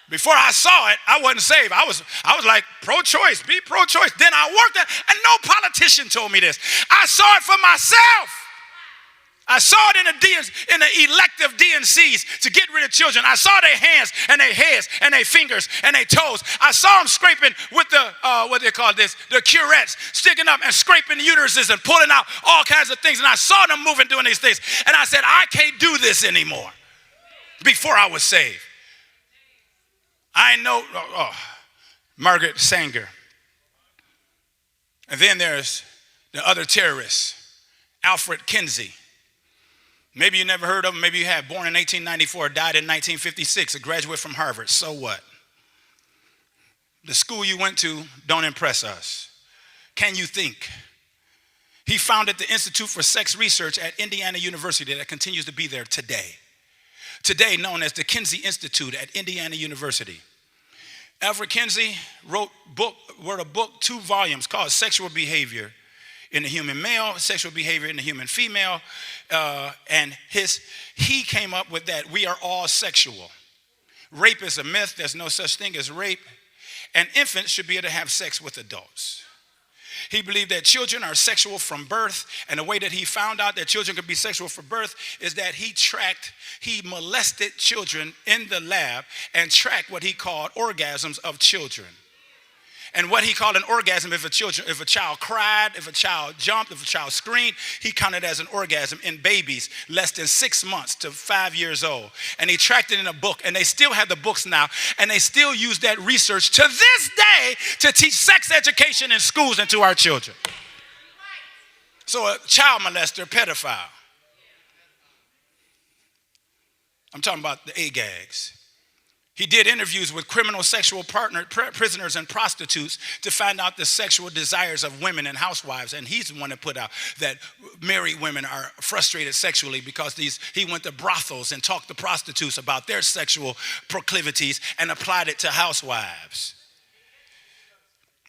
Before I saw it, I wasn't saved. I was like, pro-choice, be pro-choice. Then I worked there, and no politician told me this. I saw it for myself. I saw it in the elective DNCs to get rid of children. I saw their hands and their heads and their fingers and their toes. I saw them scraping with the curettes, sticking up and scraping the uteruses and pulling out all kinds of things. And I saw them moving, doing these things. And I said, I can't do this anymore. Before I was saved. I know Margaret Sanger. And then there's the other terrorist, Alfred Kinsey. Maybe you never heard of him. Maybe you have. Born in 1894, died in 1956, a graduate from Harvard. So what? The school you went to don't impress us. Can you think? He founded the Institute for Sex Research at Indiana University that continues to be there today. Today known as the Kinsey Institute at Indiana University. Alfred Kinsey wrote a book, 2 volumes called Sexual Behavior in the Human Male, Sexual Behavior in the Human Female. And he came up with that we are all sexual. Rape is a myth. There's no such thing as rape. And infants should be able to have sex with adults. He believed that children are sexual from birth, and the way that he found out that children could be sexual from birth is that he molested children in the lab and tracked what he called orgasms of children. And what he called an orgasm, if a child cried, if a child jumped, if a child screamed, he counted as an orgasm in babies less than 6 months to 5 years old. And he tracked it in a book, and they still have the books now, and they still use that research to this day to teach sex education in schools and to our children. So a child molester, pedophile. I'm talking about the AGAGs. He did interviews with criminal sexual prisoners and prostitutes to find out the sexual desires of women and housewives. And he's the one that put out that married women are frustrated sexually because he went to brothels and talked to prostitutes about their sexual proclivities and applied it to housewives.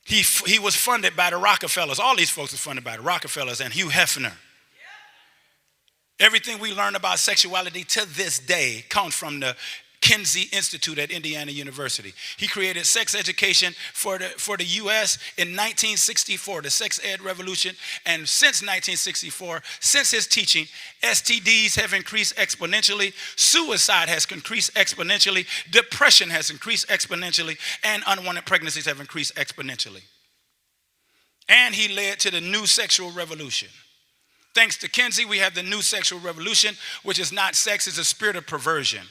He was funded by the Rockefellers. All these folks are funded by the Rockefellers and Hugh Hefner. Everything we learn about sexuality to this day comes from the Kinsey Institute at Indiana University. He created sex education for the U.S. in 1964, the sex ed revolution. And since 1964, since his teaching, STDs have increased exponentially, suicide has increased exponentially, depression has increased exponentially, and unwanted pregnancies have increased exponentially. And he led to the new sexual revolution. Thanks to Kinsey, we have the new sexual revolution, which is not sex, it's a spirit of perversion.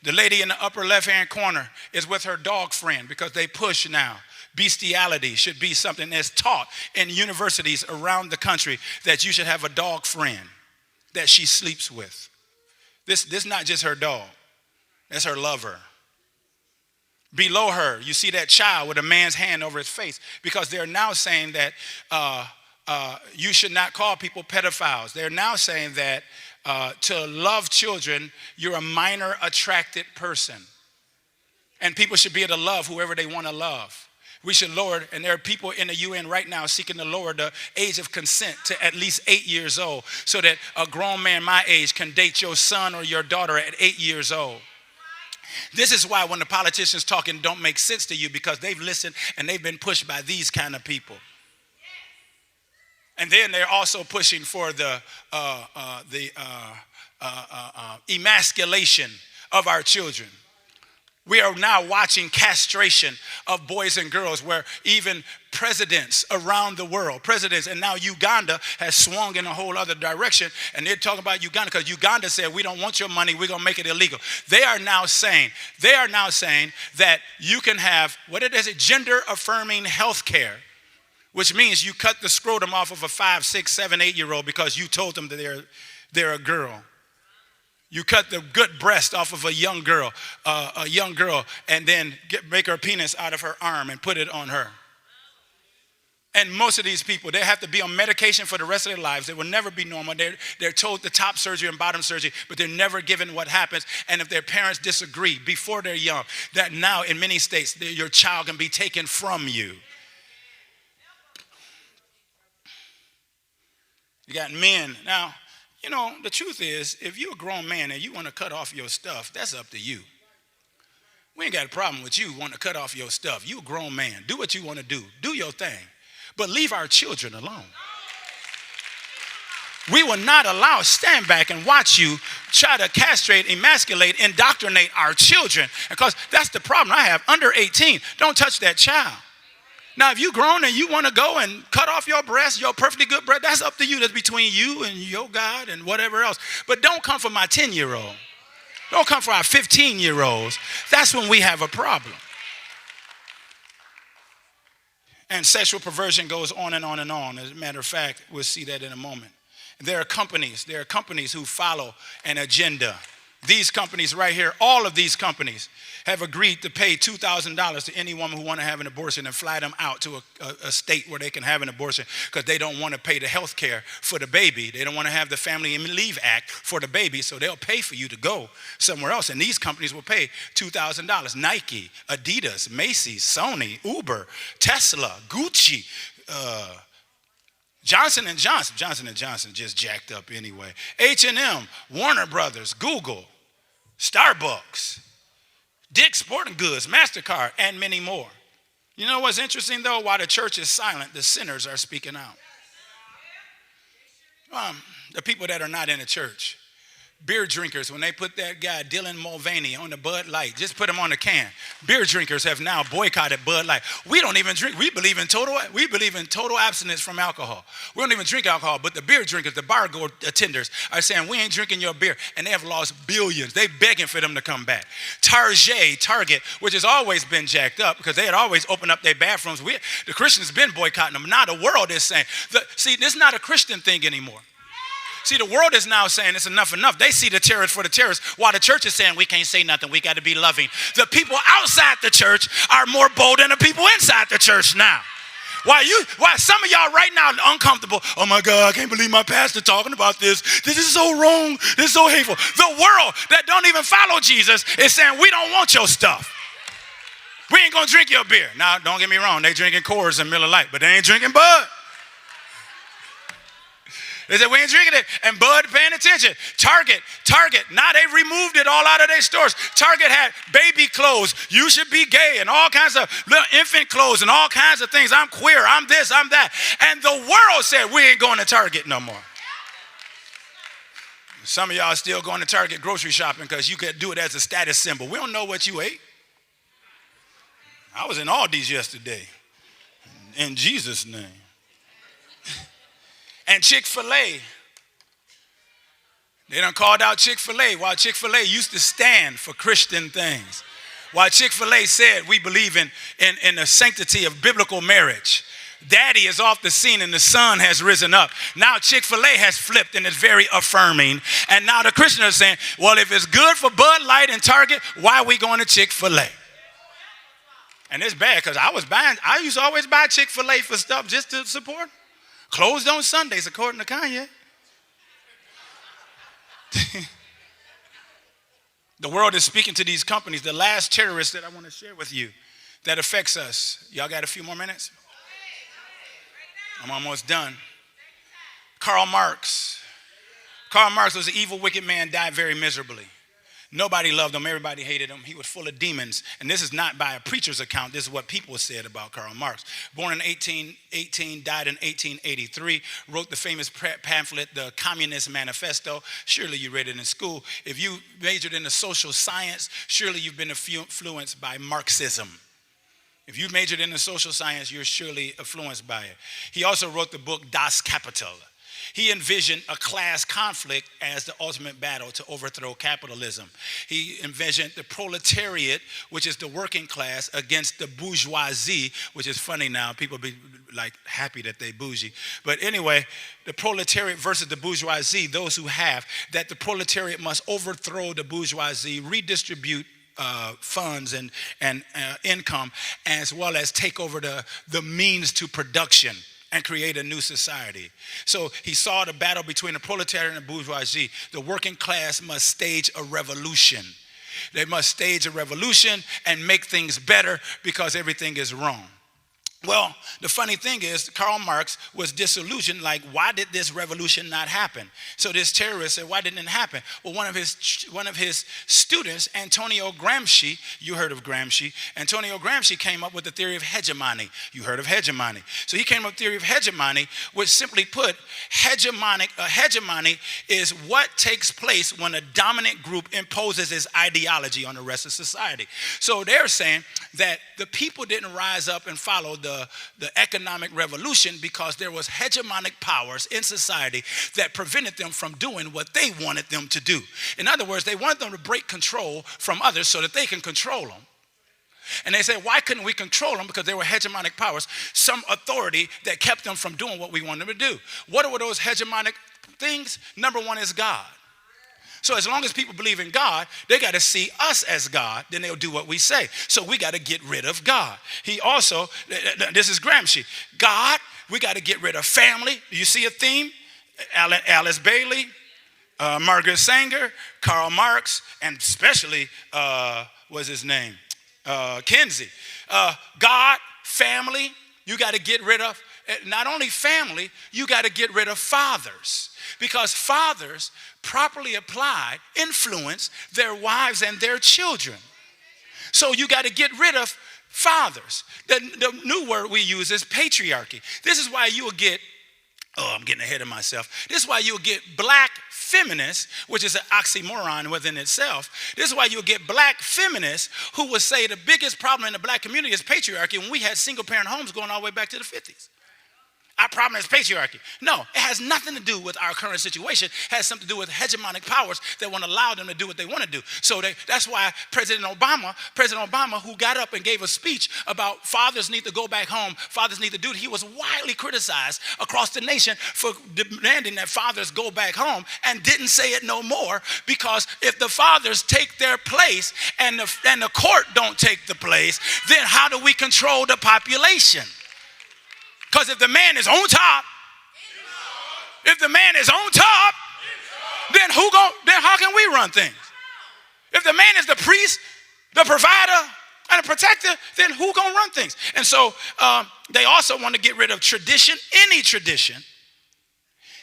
The lady in the upper left-hand corner is with her dog friend because they push now. Bestiality should be something that's taught in universities around the country, that you should have a dog friend that she sleeps with. This is not just her dog. That's her lover. Below her, you see that child with a man's hand over his face because they're now saying that you should not call people pedophiles. They're now saying that to love children, you're a minor attracted person. And people should be able to love whoever they want to love. We should lower, and there are people in the UN right now seeking to lower the age of consent to at least 8 years old so that a grown man my age can date your son or your daughter at 8 years old. This is why when the politicians talking don't make sense to you, because they've listened and they've been pushed by these kind of people. And then they're also pushing for the emasculation of our children. We are now watching castration of boys and girls, where even presidents around the world, and now Uganda has swung in a whole other direction, and they're talking about Uganda because Uganda said, we don't want your money, we're going to make it illegal. They are now saying that you can have, gender affirming health care, which means you cut the scrotum off of a 5, 6, 7, 8-year-old because you told them that they're a girl. You cut the good breast off of a young girl, and then make her penis out of her arm and put it on her. And most of these people, they have to be on medication for the rest of their lives. They will never be normal. They're told the top surgery and bottom surgery, but they're never given what happens. And if their parents disagree before they're young, that now in many states, your child can be taken from you. You got men. Now, you know, the truth is, if you're a grown man and you want to cut off your stuff, that's up to you. We ain't got a problem with you wanting to cut off your stuff. You're a grown man. Do what you want to do. Do your thing. But leave our children alone. We will not stand back and watch you try to castrate, emasculate, indoctrinate our children. Because that's the problem I have. Under 18, don't touch that child. Now, if you're grown and you want to go and cut off your breast, your perfectly good breast, that's up to you. That's between you and your God and whatever else. But don't come for my 10-year-old. Don't come for our 15-year-olds. That's when we have a problem. And sexual perversion goes on and on and on. As a matter of fact, we'll see that in a moment. There are companies who follow an agenda. These companies right here, all of these companies have agreed to pay $2,000 to any woman who want to have an abortion and fly them out to a state where they can have an abortion because they don't want to pay the health care for the baby. They don't want to have the Family Leave Act for the baby, so they'll pay for you to go somewhere else. And these companies will pay $2,000. Nike, Adidas, Macy's, Sony, Uber, Tesla, Gucci, Johnson & Johnson just jacked up anyway. H&M, Warner Brothers, Google, Starbucks, Dick's Sporting Goods, MasterCard, and many more. You know what's interesting though? While the church is silent, the sinners are speaking out. The people that are not in the church. Beer drinkers, when they put that guy Dylan Mulvaney on the Bud Light, just put him on the can. Beer drinkers have now boycotted Bud Light. We don't even drink. We believe in total abstinence from alcohol. We don't even drink alcohol, but the beer drinkers, the bar attenders are saying, we ain't drinking your beer, and they have lost billions. They begging for them to come back. Target, which has always been jacked up because they had always opened up their bathrooms. The Christians been boycotting them. Now the world is saying, see, this is not a Christian thing anymore. See, the world is now saying it's enough. They see the terrorists for the terrorists, while the church is saying we can't say nothing. We got to be loving. The people outside the church are more bold than the people inside the church now. Why some of y'all right now are uncomfortable? Oh my God, I can't believe my pastor talking about this. This is so wrong. This is so hateful. The world that don't even follow Jesus is saying we don't want your stuff. We ain't gonna drink your beer. Now, don't get me wrong. They drinking Coors and Miller Lite, but they ain't drinking Bud. They said, we ain't drinking it. And Bud paying attention. Target. Now they removed it all out of their stores. Target had baby clothes. You should be gay and all kinds of little infant clothes and all kinds of things. I'm queer. I'm this. I'm that. And the world said, we ain't going to Target no more. Some of y'all are still going to Target grocery shopping because you could do it as a status symbol. We don't know what you ate. I was in Aldi's yesterday. In Jesus' name. And Chick-fil-A, they done called out Chick-fil-A while Chick-fil-A used to stand for Christian things. While Chick-fil-A said we believe in the sanctity of biblical marriage. Daddy is off the scene and the sun has risen up. Now Chick-fil-A has flipped and is very affirming. And now the Christians are saying, well, if it's good for Bud Light and Target, why are we going to Chick-fil-A? And it's bad because I used to always buy Chick-fil-A for stuff just to support. Closed on Sundays, according to Kanye. The world is speaking to these companies. The last terrorist that I want to share with you that affects us. Y'all got a few more minutes? I'm almost done. Karl Marx. Karl Marx was an evil, wicked man, died very miserably. Nobody loved him. Everybody hated him. He was full of demons. And this is not by a preacher's account. This is what people said about Karl Marx. Born in 1818, died in 1883, wrote the famous pamphlet, The Communist Manifesto. Surely you read it in school. If you majored in the social science, surely you've been influenced by Marxism. If you majored in the social science, you're surely influenced by it. He also wrote the book Das Kapital. He envisioned a class conflict as the ultimate battle to overthrow capitalism. He envisioned the proletariat, which is the working class, against the bourgeoisie, which is funny now. People be like happy that they bougie. But anyway, the proletariat versus the bourgeoisie, those who have, that the proletariat must overthrow the bourgeoisie, redistribute funds and income, as well as take over the means to production and create a new society. So he saw the battle between the proletariat and the bourgeoisie. The working class must stage a revolution. They must stage a revolution and make things better because everything is wrong. Well, the funny thing is, Karl Marx was disillusioned, like, why did this revolution not happen? So this terrorist said, why didn't it happen? Well, one of his students, Antonio Gramsci, you heard of Gramsci. Antonio Gramsci came up with the theory of hegemony. You heard of hegemony. So he came up with the theory of hegemony, which simply put, hegemony is what takes place when a dominant group imposes its ideology on the rest of society. So they're saying that the people didn't rise up and follow the economic revolution because there was hegemonic powers in society that prevented them from doing what they wanted them to do. In other words, they wanted them to break control from others so that they can control them. And they said, why couldn't we control them? Because there were hegemonic powers, some authority that kept them from doing what we wanted them to do. What were those hegemonic things, number one is God. So as long as people believe in God, they got to see us as God, then they'll do what we say. So we got to get rid of God. He also, this is Gramsci, God, we got to get rid of family. Do you see a theme? Alice Bailey, Margaret Sanger, Karl Marx, and especially, what's his name? Kinsey. God, family, you got to get rid of. Not only family, you got to get rid of fathers. Because fathers, properly applied, influence their wives and their children. So you got to get rid of fathers. The new word we use is patriarchy. This is why you will get, I'm getting ahead of myself. This is why you'll get black feminists, which is an oxymoron within itself. This is why you'll get black feminists who will say the biggest problem in the black community is patriarchy when we had single parent homes going all the way back to the 50s. Our problem is patriarchy. No, it has nothing to do with our current situation. It has something to do with hegemonic powers that want to allow them to do what they want to do. So that's why President Obama, who got up and gave a speech about fathers need to go back home, fathers need to do it, he was widely criticized across the nation for demanding that fathers go back home and didn't say it no more, because if the fathers take their place and the court don't take the place, then how do we control the population? Because if the man is on top, then how can we run things? If the man is the priest, the provider, and the protector, then who gonna run things? And so they also want to get rid of tradition, any tradition,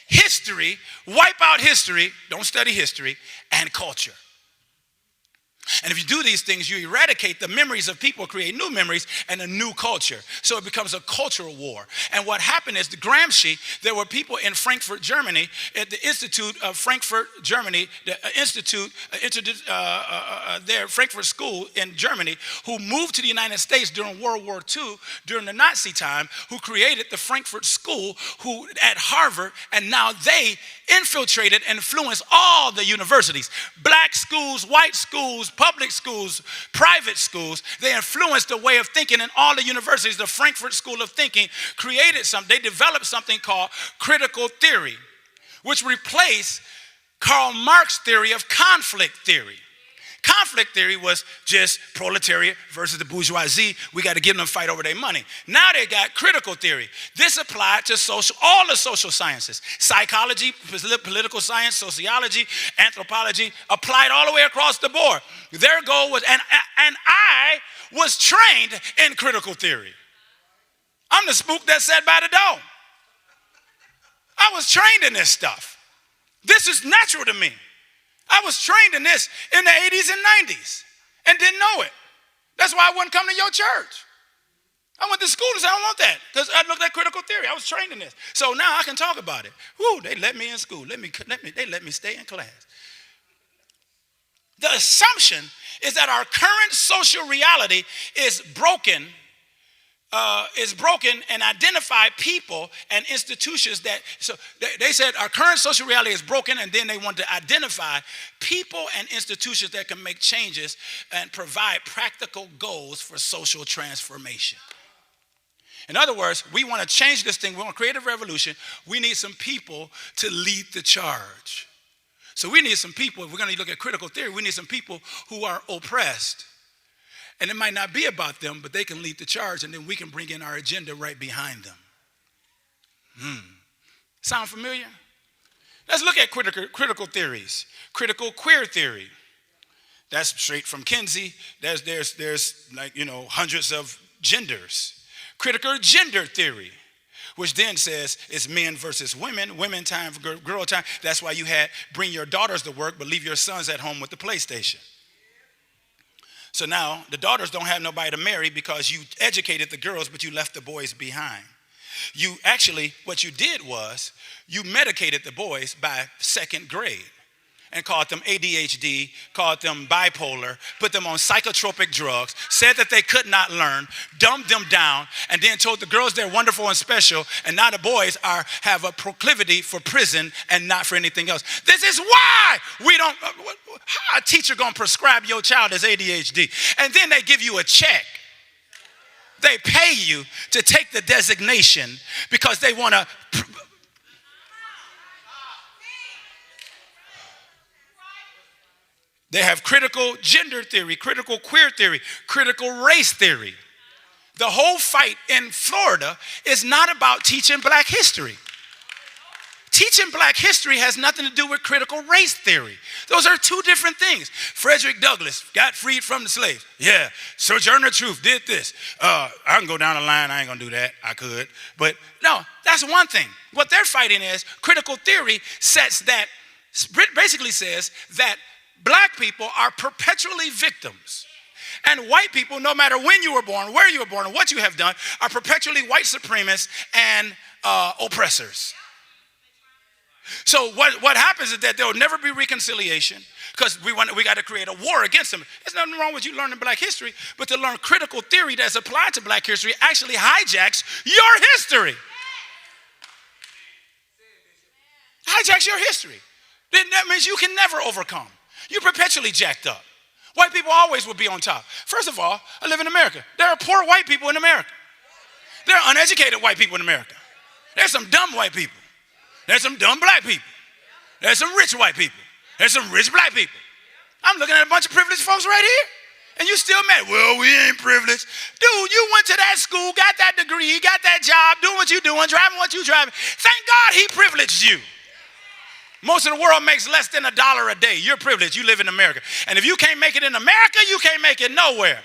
history, wipe out history, don't study history, and culture. And if you do these things, you eradicate the memories of people, create new memories and a new culture. So it becomes a cultural war. And what happened is the Gramsci, there were people in Frankfurt, Germany, at the Institute of Frankfurt, Germany, the their Frankfurt School in Germany, who moved to the United States during World War II, during the Nazi time, who created the Frankfurt School, who at Harvard, and now they infiltrated and influenced all the universities, black schools, white schools, public schools, private schools. They influenced the way of thinking in all the universities. The Frankfurt School of Thinking they developed something called critical theory, which replaced Karl Marx's theory of conflict theory. Conflict theory was just proletariat versus the bourgeoisie. We got to give them a fight over their money. Now they got critical theory. This applied to all the social sciences. Psychology, political science, sociology, anthropology, applied all the way across the board. Their goal was, and I was trained in critical theory. I'm the spook that sat by the door. I was trained in this stuff. This is natural to me. I was trained in this in the 80s and 90s and didn't know it. That's why I wouldn't come to your church. I went to school and said, I don't want that, because I looked at critical theory. I was trained in this. So now I can talk about it. Woo, they let me in school. They let me stay in class. The assumption is that our current social reality is broken and identify people and institutions they said our current social reality is broken, and then they want to identify people and institutions that can make changes and provide practical goals for social transformation. In other words, we want to change this thing. We want to create a revolution. We need some people to lead the charge. So we need some people, if we're going to look at critical theory, we need some people who are oppressed. And it might not be about them, but they can lead the charge, and then we can bring in our agenda right behind them. Sound familiar? Let's look at critical theories. Critical queer theory. That's straight from Kinsey. There's hundreds of genders. Critical gender theory, which then says it's men versus women, women time, girl time. That's why you had bring your daughters to work, but leave your sons at home with the PlayStation. So now the daughters don't have nobody to marry because you educated the girls, but you left the boys behind. What you did was you medicated the boys by second grade and called them ADHD, called them bipolar, put them on psychotropic drugs, said that they could not learn, dumbed them down, and then told the girls they're wonderful and special, and now the boys have a proclivity for prison and not for anything else. This is why how a teacher gonna prescribe your child as ADHD? And then they give you a check. They pay you to take the designation because they wanna. They have critical gender theory, critical queer theory, critical race theory. The whole fight in Florida is not about teaching black history. Teaching black history has nothing to do with critical race theory. Those are two different things. Frederick Douglass got freed from the slaves. Yeah, Sojourner Truth did this. I can go down the line. I ain't going to do that. I could. But no, that's one thing. What they're fighting is critical theory basically says that black people are perpetually victims. And white people, no matter when you were born, where you were born, and what you have done, are perpetually white supremacists and oppressors. So what happens is that there will never be reconciliation because we got to create a war against them. There's nothing wrong with you learning black history, but to learn critical theory that's applied to black history actually hijacks your history. Hijacks your history. Then that means you can never overcome. You're perpetually jacked up. White people always will be on top. First of all, I live in America. There are poor white people in America. There are uneducated white people in America. There's some dumb white people. There's some dumb black people. There's some rich white people. There's some rich black people. I'm looking at a bunch of privileged folks right here. And you still mad. Well, we ain't privileged. Dude, you went to that school, got that degree, got that job, doing what you doing, driving what you driving. Thank God he privileged you. Most of the world makes less than $1 a day. You're privileged. You live in America. And if you can't make it in America, you can't make it nowhere.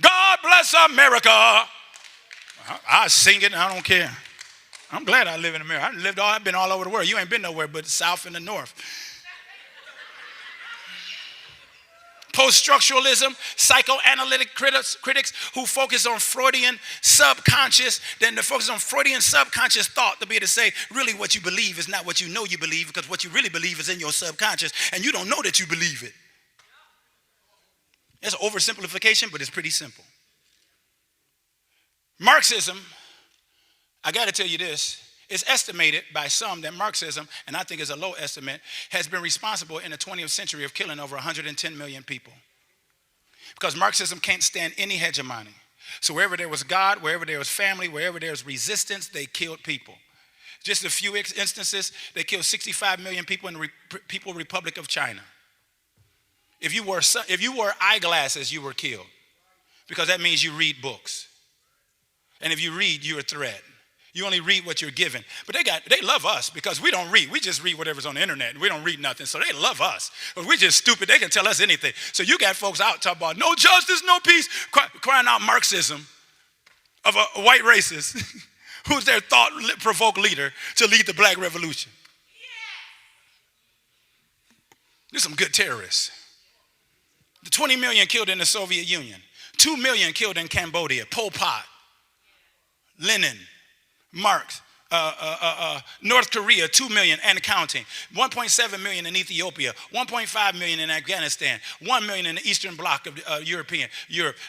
God bless America. I sing it and I don't care. I'm glad I live in America. I've been all over the world. You ain't been nowhere but the South and the North. Post-structuralism, psychoanalytic critics who focus on Freudian subconscious, then they focus on Freudian subconscious thought to be able to say, really what you believe is not what you know you believe, because what you really believe is in your subconscious, and you don't know that you believe it. It's an oversimplification, but it's pretty simple. Marxism, I got to tell you this, it's estimated by some that Marxism, and I think it's a low estimate, has been responsible in the 20th century of killing over 110 million people. Because Marxism can't stand any hegemony. So wherever there was God, wherever there was family, wherever there was resistance, they killed people. Just a few instances, they killed 65 million people in the People's Republic of China. If you wore eyeglasses, you were killed. Because that means you read books. And if you read, you're a threat. You only read what you're given. But they love us because we don't read. We just read whatever's on the internet. We don't read nothing. So they love us. But we're just stupid. They can tell us anything. So you got folks out talking about no justice, no peace, crying out Marxism of a white racist who's their thought-provoked leader to lead the black revolution. There's some good terrorists. The 20 million killed in the Soviet Union. 2 million killed in Cambodia. Pol Pot. Lenin. Marx, North Korea, 2 million and counting. 1.7 million in Ethiopia, 1.5 million in Afghanistan, 1 million in the Eastern Bloc of Europe,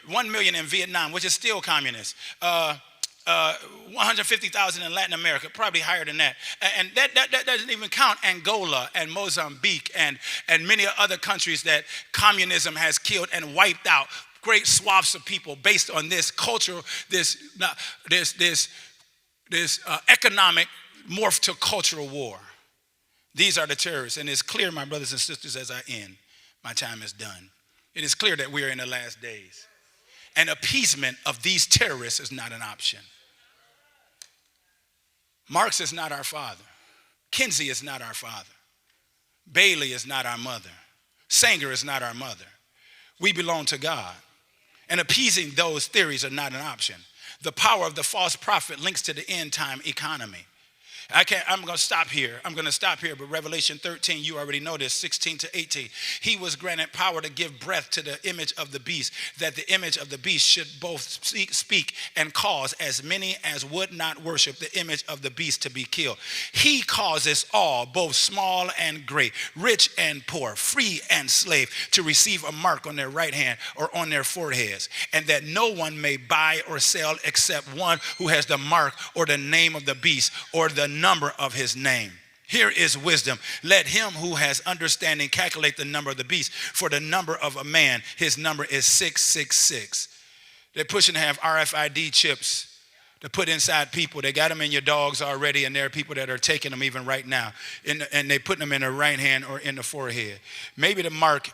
1 million in Vietnam, which is still communist. 150,000 in Latin America, probably higher than that. And that doesn't even count Angola and Mozambique and many other countries that communism has killed and wiped out great swaths of people based on this culture, this economic morph to cultural war. These are the terrorists. And it's clear, my brothers and sisters, as I end, my time is done. It is clear that we are in the last days. And appeasement of these terrorists is not an option. Marx is not our father. Kinsey is not our father. Bailey is not our mother. Sanger is not our mother. We belong to God. And appeasing those theories are not an option. The power of the false prophet links to the end time economy. I'm going to stop here. But Revelation 13, you already know this, 16 to 18. He was granted power to give breath to the image of the beast, that the image of the beast should both speak and cause as many as would not worship the image of the beast to be killed. He causes all, both small and great, rich and poor, free and slave, to receive a mark on their right hand or on their foreheads, and that no one may buy or sell except one who has the mark or the name of the beast or the number of his name. Here is wisdom. Let him who has understanding calculate the number of the beast, for the number of a man, his number is 666. They're pushing to have RFID chips to put inside people. They got them in your dogs already, and there are people that are taking them even right now. And they put them in the right hand or in the forehead. Maybe the mark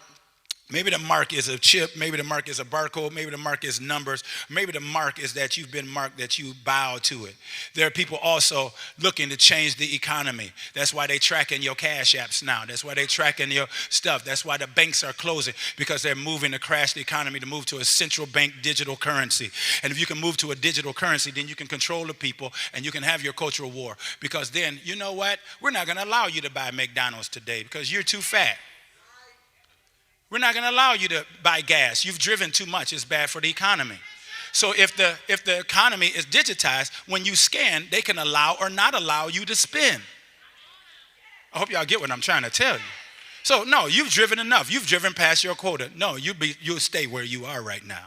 Maybe the mark is a chip. Maybe the mark is a barcode. Maybe the mark is numbers. Maybe the mark is that you've been marked, that you bow to it. There are people also looking to change the economy. That's why they're tracking your cash apps now. That's why they're tracking your stuff. That's why the banks are closing, because they're moving to crash the economy, to move to a central bank digital currency. And if you can move to a digital currency, then you can control the people and you can have your cultural war. Because then, you know what? We're not going to allow you to buy McDonald's today because you're too fat. We're not going to allow you to buy gas. You've driven too much. It's bad for the economy. So if the economy is digitized, when you scan, they can allow or not allow you to spend. I hope y'all get what I'm trying to tell you. So no, you've driven enough. You've driven past your quota. No, you'll stay where you are right now.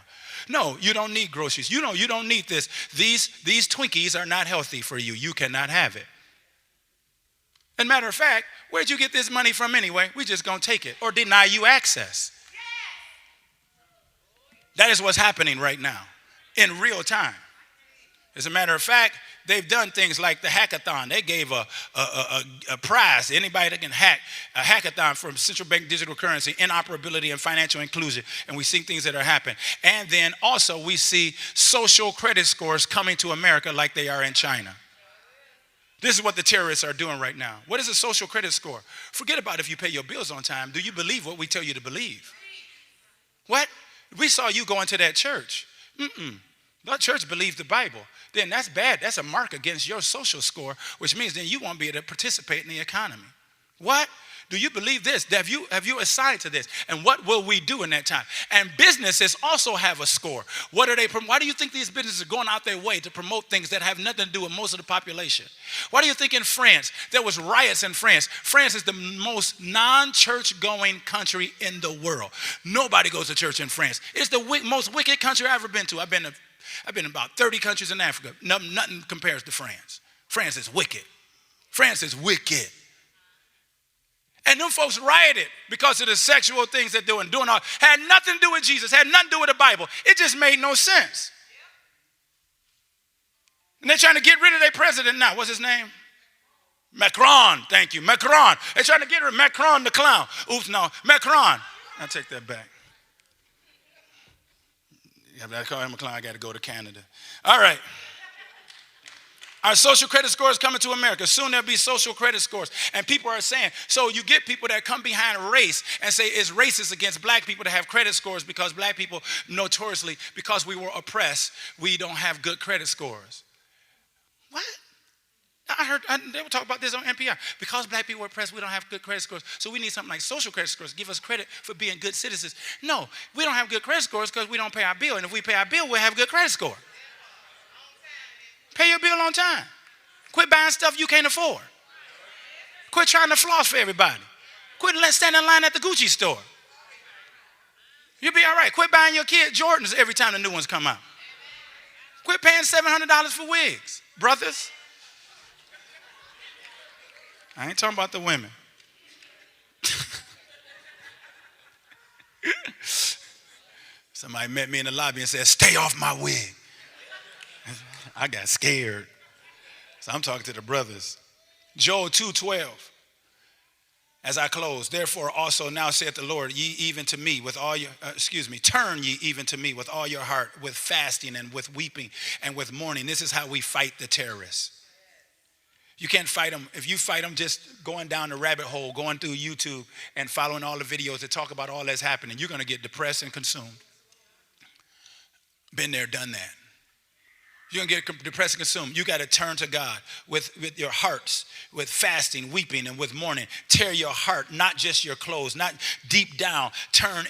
No, you don't need groceries. You don't need this. These Twinkies are not healthy for you. You cannot have it. And matter of fact, where'd you get this money from anyway? We're just going to take it or deny you access. That is what's happening right now in real time. As a matter of fact, they've done things like the hackathon. They gave a prize to anybody that can hack, a hackathon for central bank digital currency, interoperability, and financial inclusion. And we see things that are happening. And then also we see social credit scores coming to America like they are in China. This is what the terrorists are doing right now. What is a social credit score? Forget about if you pay your bills on time. Do you believe what we tell you to believe? What? We saw you going to that church. That church believes the Bible. Then that's bad. That's a mark against your social score, which means then you won't be able to participate in the economy. What? Do you believe this? Have you assigned to this? And what will we do in that time? And businesses also have a score. What are they? Why do you think these businesses are going out their way to promote things that have nothing to do with most of the population? Why do you think in France, there was riots in France? France is the most non-church going country in the world. Nobody goes to church in France. It's the most wicked country I've ever been to. I've been in about 30 countries in Africa. Nothing compares to France. France is wicked. France is wicked. And them folks rioted because of the sexual things they're doing all. Had nothing to do with Jesus, had nothing to do with the Bible. It just made no sense. And they're trying to get rid of their president now. What's his name? Macron. Thank you. Macron. They're trying to get rid of Macron the clown. Oops, no. Macron. I'll take that back. If I call him a clown, I got to go to Canada. All right. Our social credit scores coming to America. Soon there'll be social credit scores. And people are saying, so you get people that come behind race and say it's racist against black people to have credit scores because black people notoriously, because we were oppressed, we don't have good credit scores. What? I heard they were talking about this on NPR. Because black people were oppressed, we don't have good credit scores. So we need something like social credit scores. Give us credit for being good citizens. No, we don't have good credit scores because we don't pay our bill. And if we pay our bill, we'll have a good credit score. Pay your bill on time. Quit buying stuff you can't afford. Quit trying to floss for everybody. Quit standing in line at the Gucci store. You'll be all right. Quit buying your kid Jordans every time the new ones come out. Quit paying $700 for wigs, brothers. I ain't talking about the women. Somebody met me in the lobby and said, "Stay off my wig." I got scared. So I'm talking to the brothers. Joel 2:12. As I close, therefore also now saith the Lord, ye even to me with all your, turn ye even to me with all your heart, with fasting and with weeping and with mourning. This is how we fight the terrorists. You can't fight them. If you fight them just going down the rabbit hole, going through YouTube and following all the videos that talk about all that's happening, you're going to get depressed and consumed. Been there, done that. You're going to get depressed and consumed. You got to turn to God with your hearts, with fasting, weeping, and with mourning. Tear your heart, not just your clothes, not deep down. Turn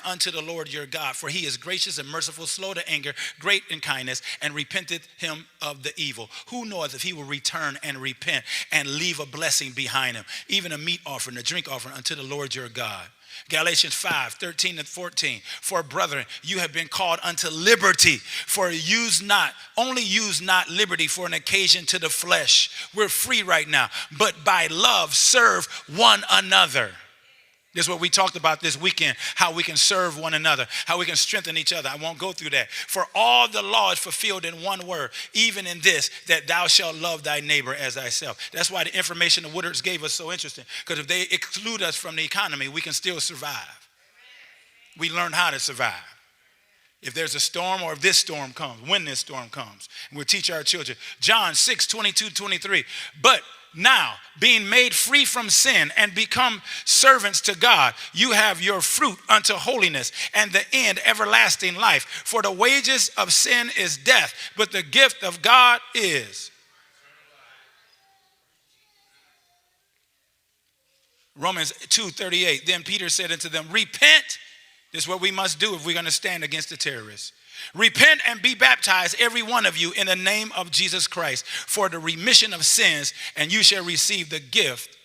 unto the Lord your God, for he is gracious and merciful, slow to anger, great in kindness, and repenteth him of the evil. Who knoweth if he will return and repent and leave a blessing behind him, even a meat offering, a drink offering unto the Lord your God. Galatians 5:13-14. For brethren, you have been called unto liberty. For use not liberty for an occasion to the flesh. We're free right now. But by love serve one another. This is what we talked about this weekend, how we can serve one another, how we can strengthen each other. I won't go through that. For all the law is fulfilled in one word, even in this, that thou shalt love thy neighbor as thyself. That's why the information the Woodards gave us so interesting, because if they exclude us from the economy, we can still survive. we learn how to survive. If there's a storm or if this storm comes, when this storm comes, and we'll teach our children. John 6:22-23. But now, being made free from sin and become servants to God, you have your fruit unto holiness and the end everlasting life. For the wages of sin is death, but the gift of God is. Romans 2:38. Then Peter said unto them, repent. This is what we must do if we're going to stand against the terrorists. Repent and be baptized, every one of you, in the name of Jesus Christ for the remission of sins, and you shall receive the gift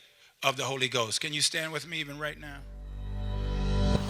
of the Holy Ghost. Can you stand with me even right now?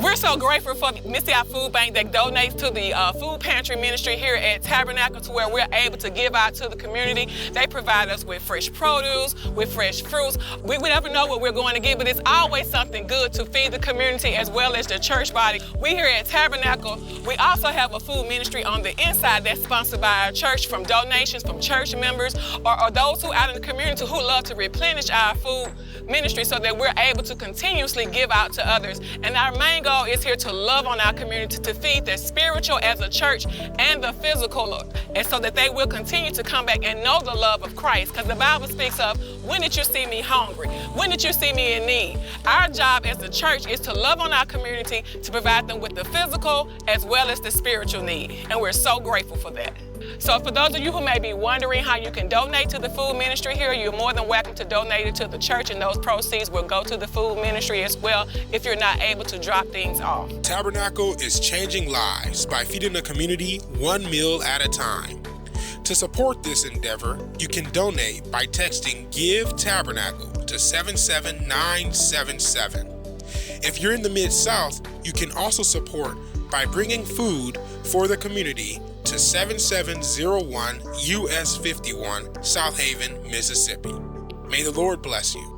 We're so grateful for Missy Our Food Bank that donates to the food pantry ministry here at Tabernacle, to where we're able to give out to the community. They provide us with fresh produce, with fresh fruits. We never know what we're going to get, but it's always something good to feed the community as well as the church body. We here at Tabernacle, we also have a food ministry on the inside that's sponsored by our church from donations from church members or those who out in the community who love to replenish our food ministry so that we're able to continuously give out to others. And our main goal is here to love on our community, to feed the spiritual as a church and the physical, and so that they will continue to come back and know the love of Christ. Because the Bible speaks of, when did you see me hungry? When did you see me in need? Our job as a church is to love on our community, to provide them with the physical as well as the spiritual need. And we're so grateful for that. So for those of you who may be wondering how you can donate to the food ministry here, you're more than welcome to donate it to the church, and those proceeds will go to the food ministry as well if you're not able to drop things off. Tabernacle is changing lives by feeding the community one meal at a time. To support this endeavor, you can donate by texting Give Tabernacle to 77977. If you're in the Mid-South, you can also support by bringing food for the community to 7701 US 51, South Haven, Mississippi. May the Lord bless you.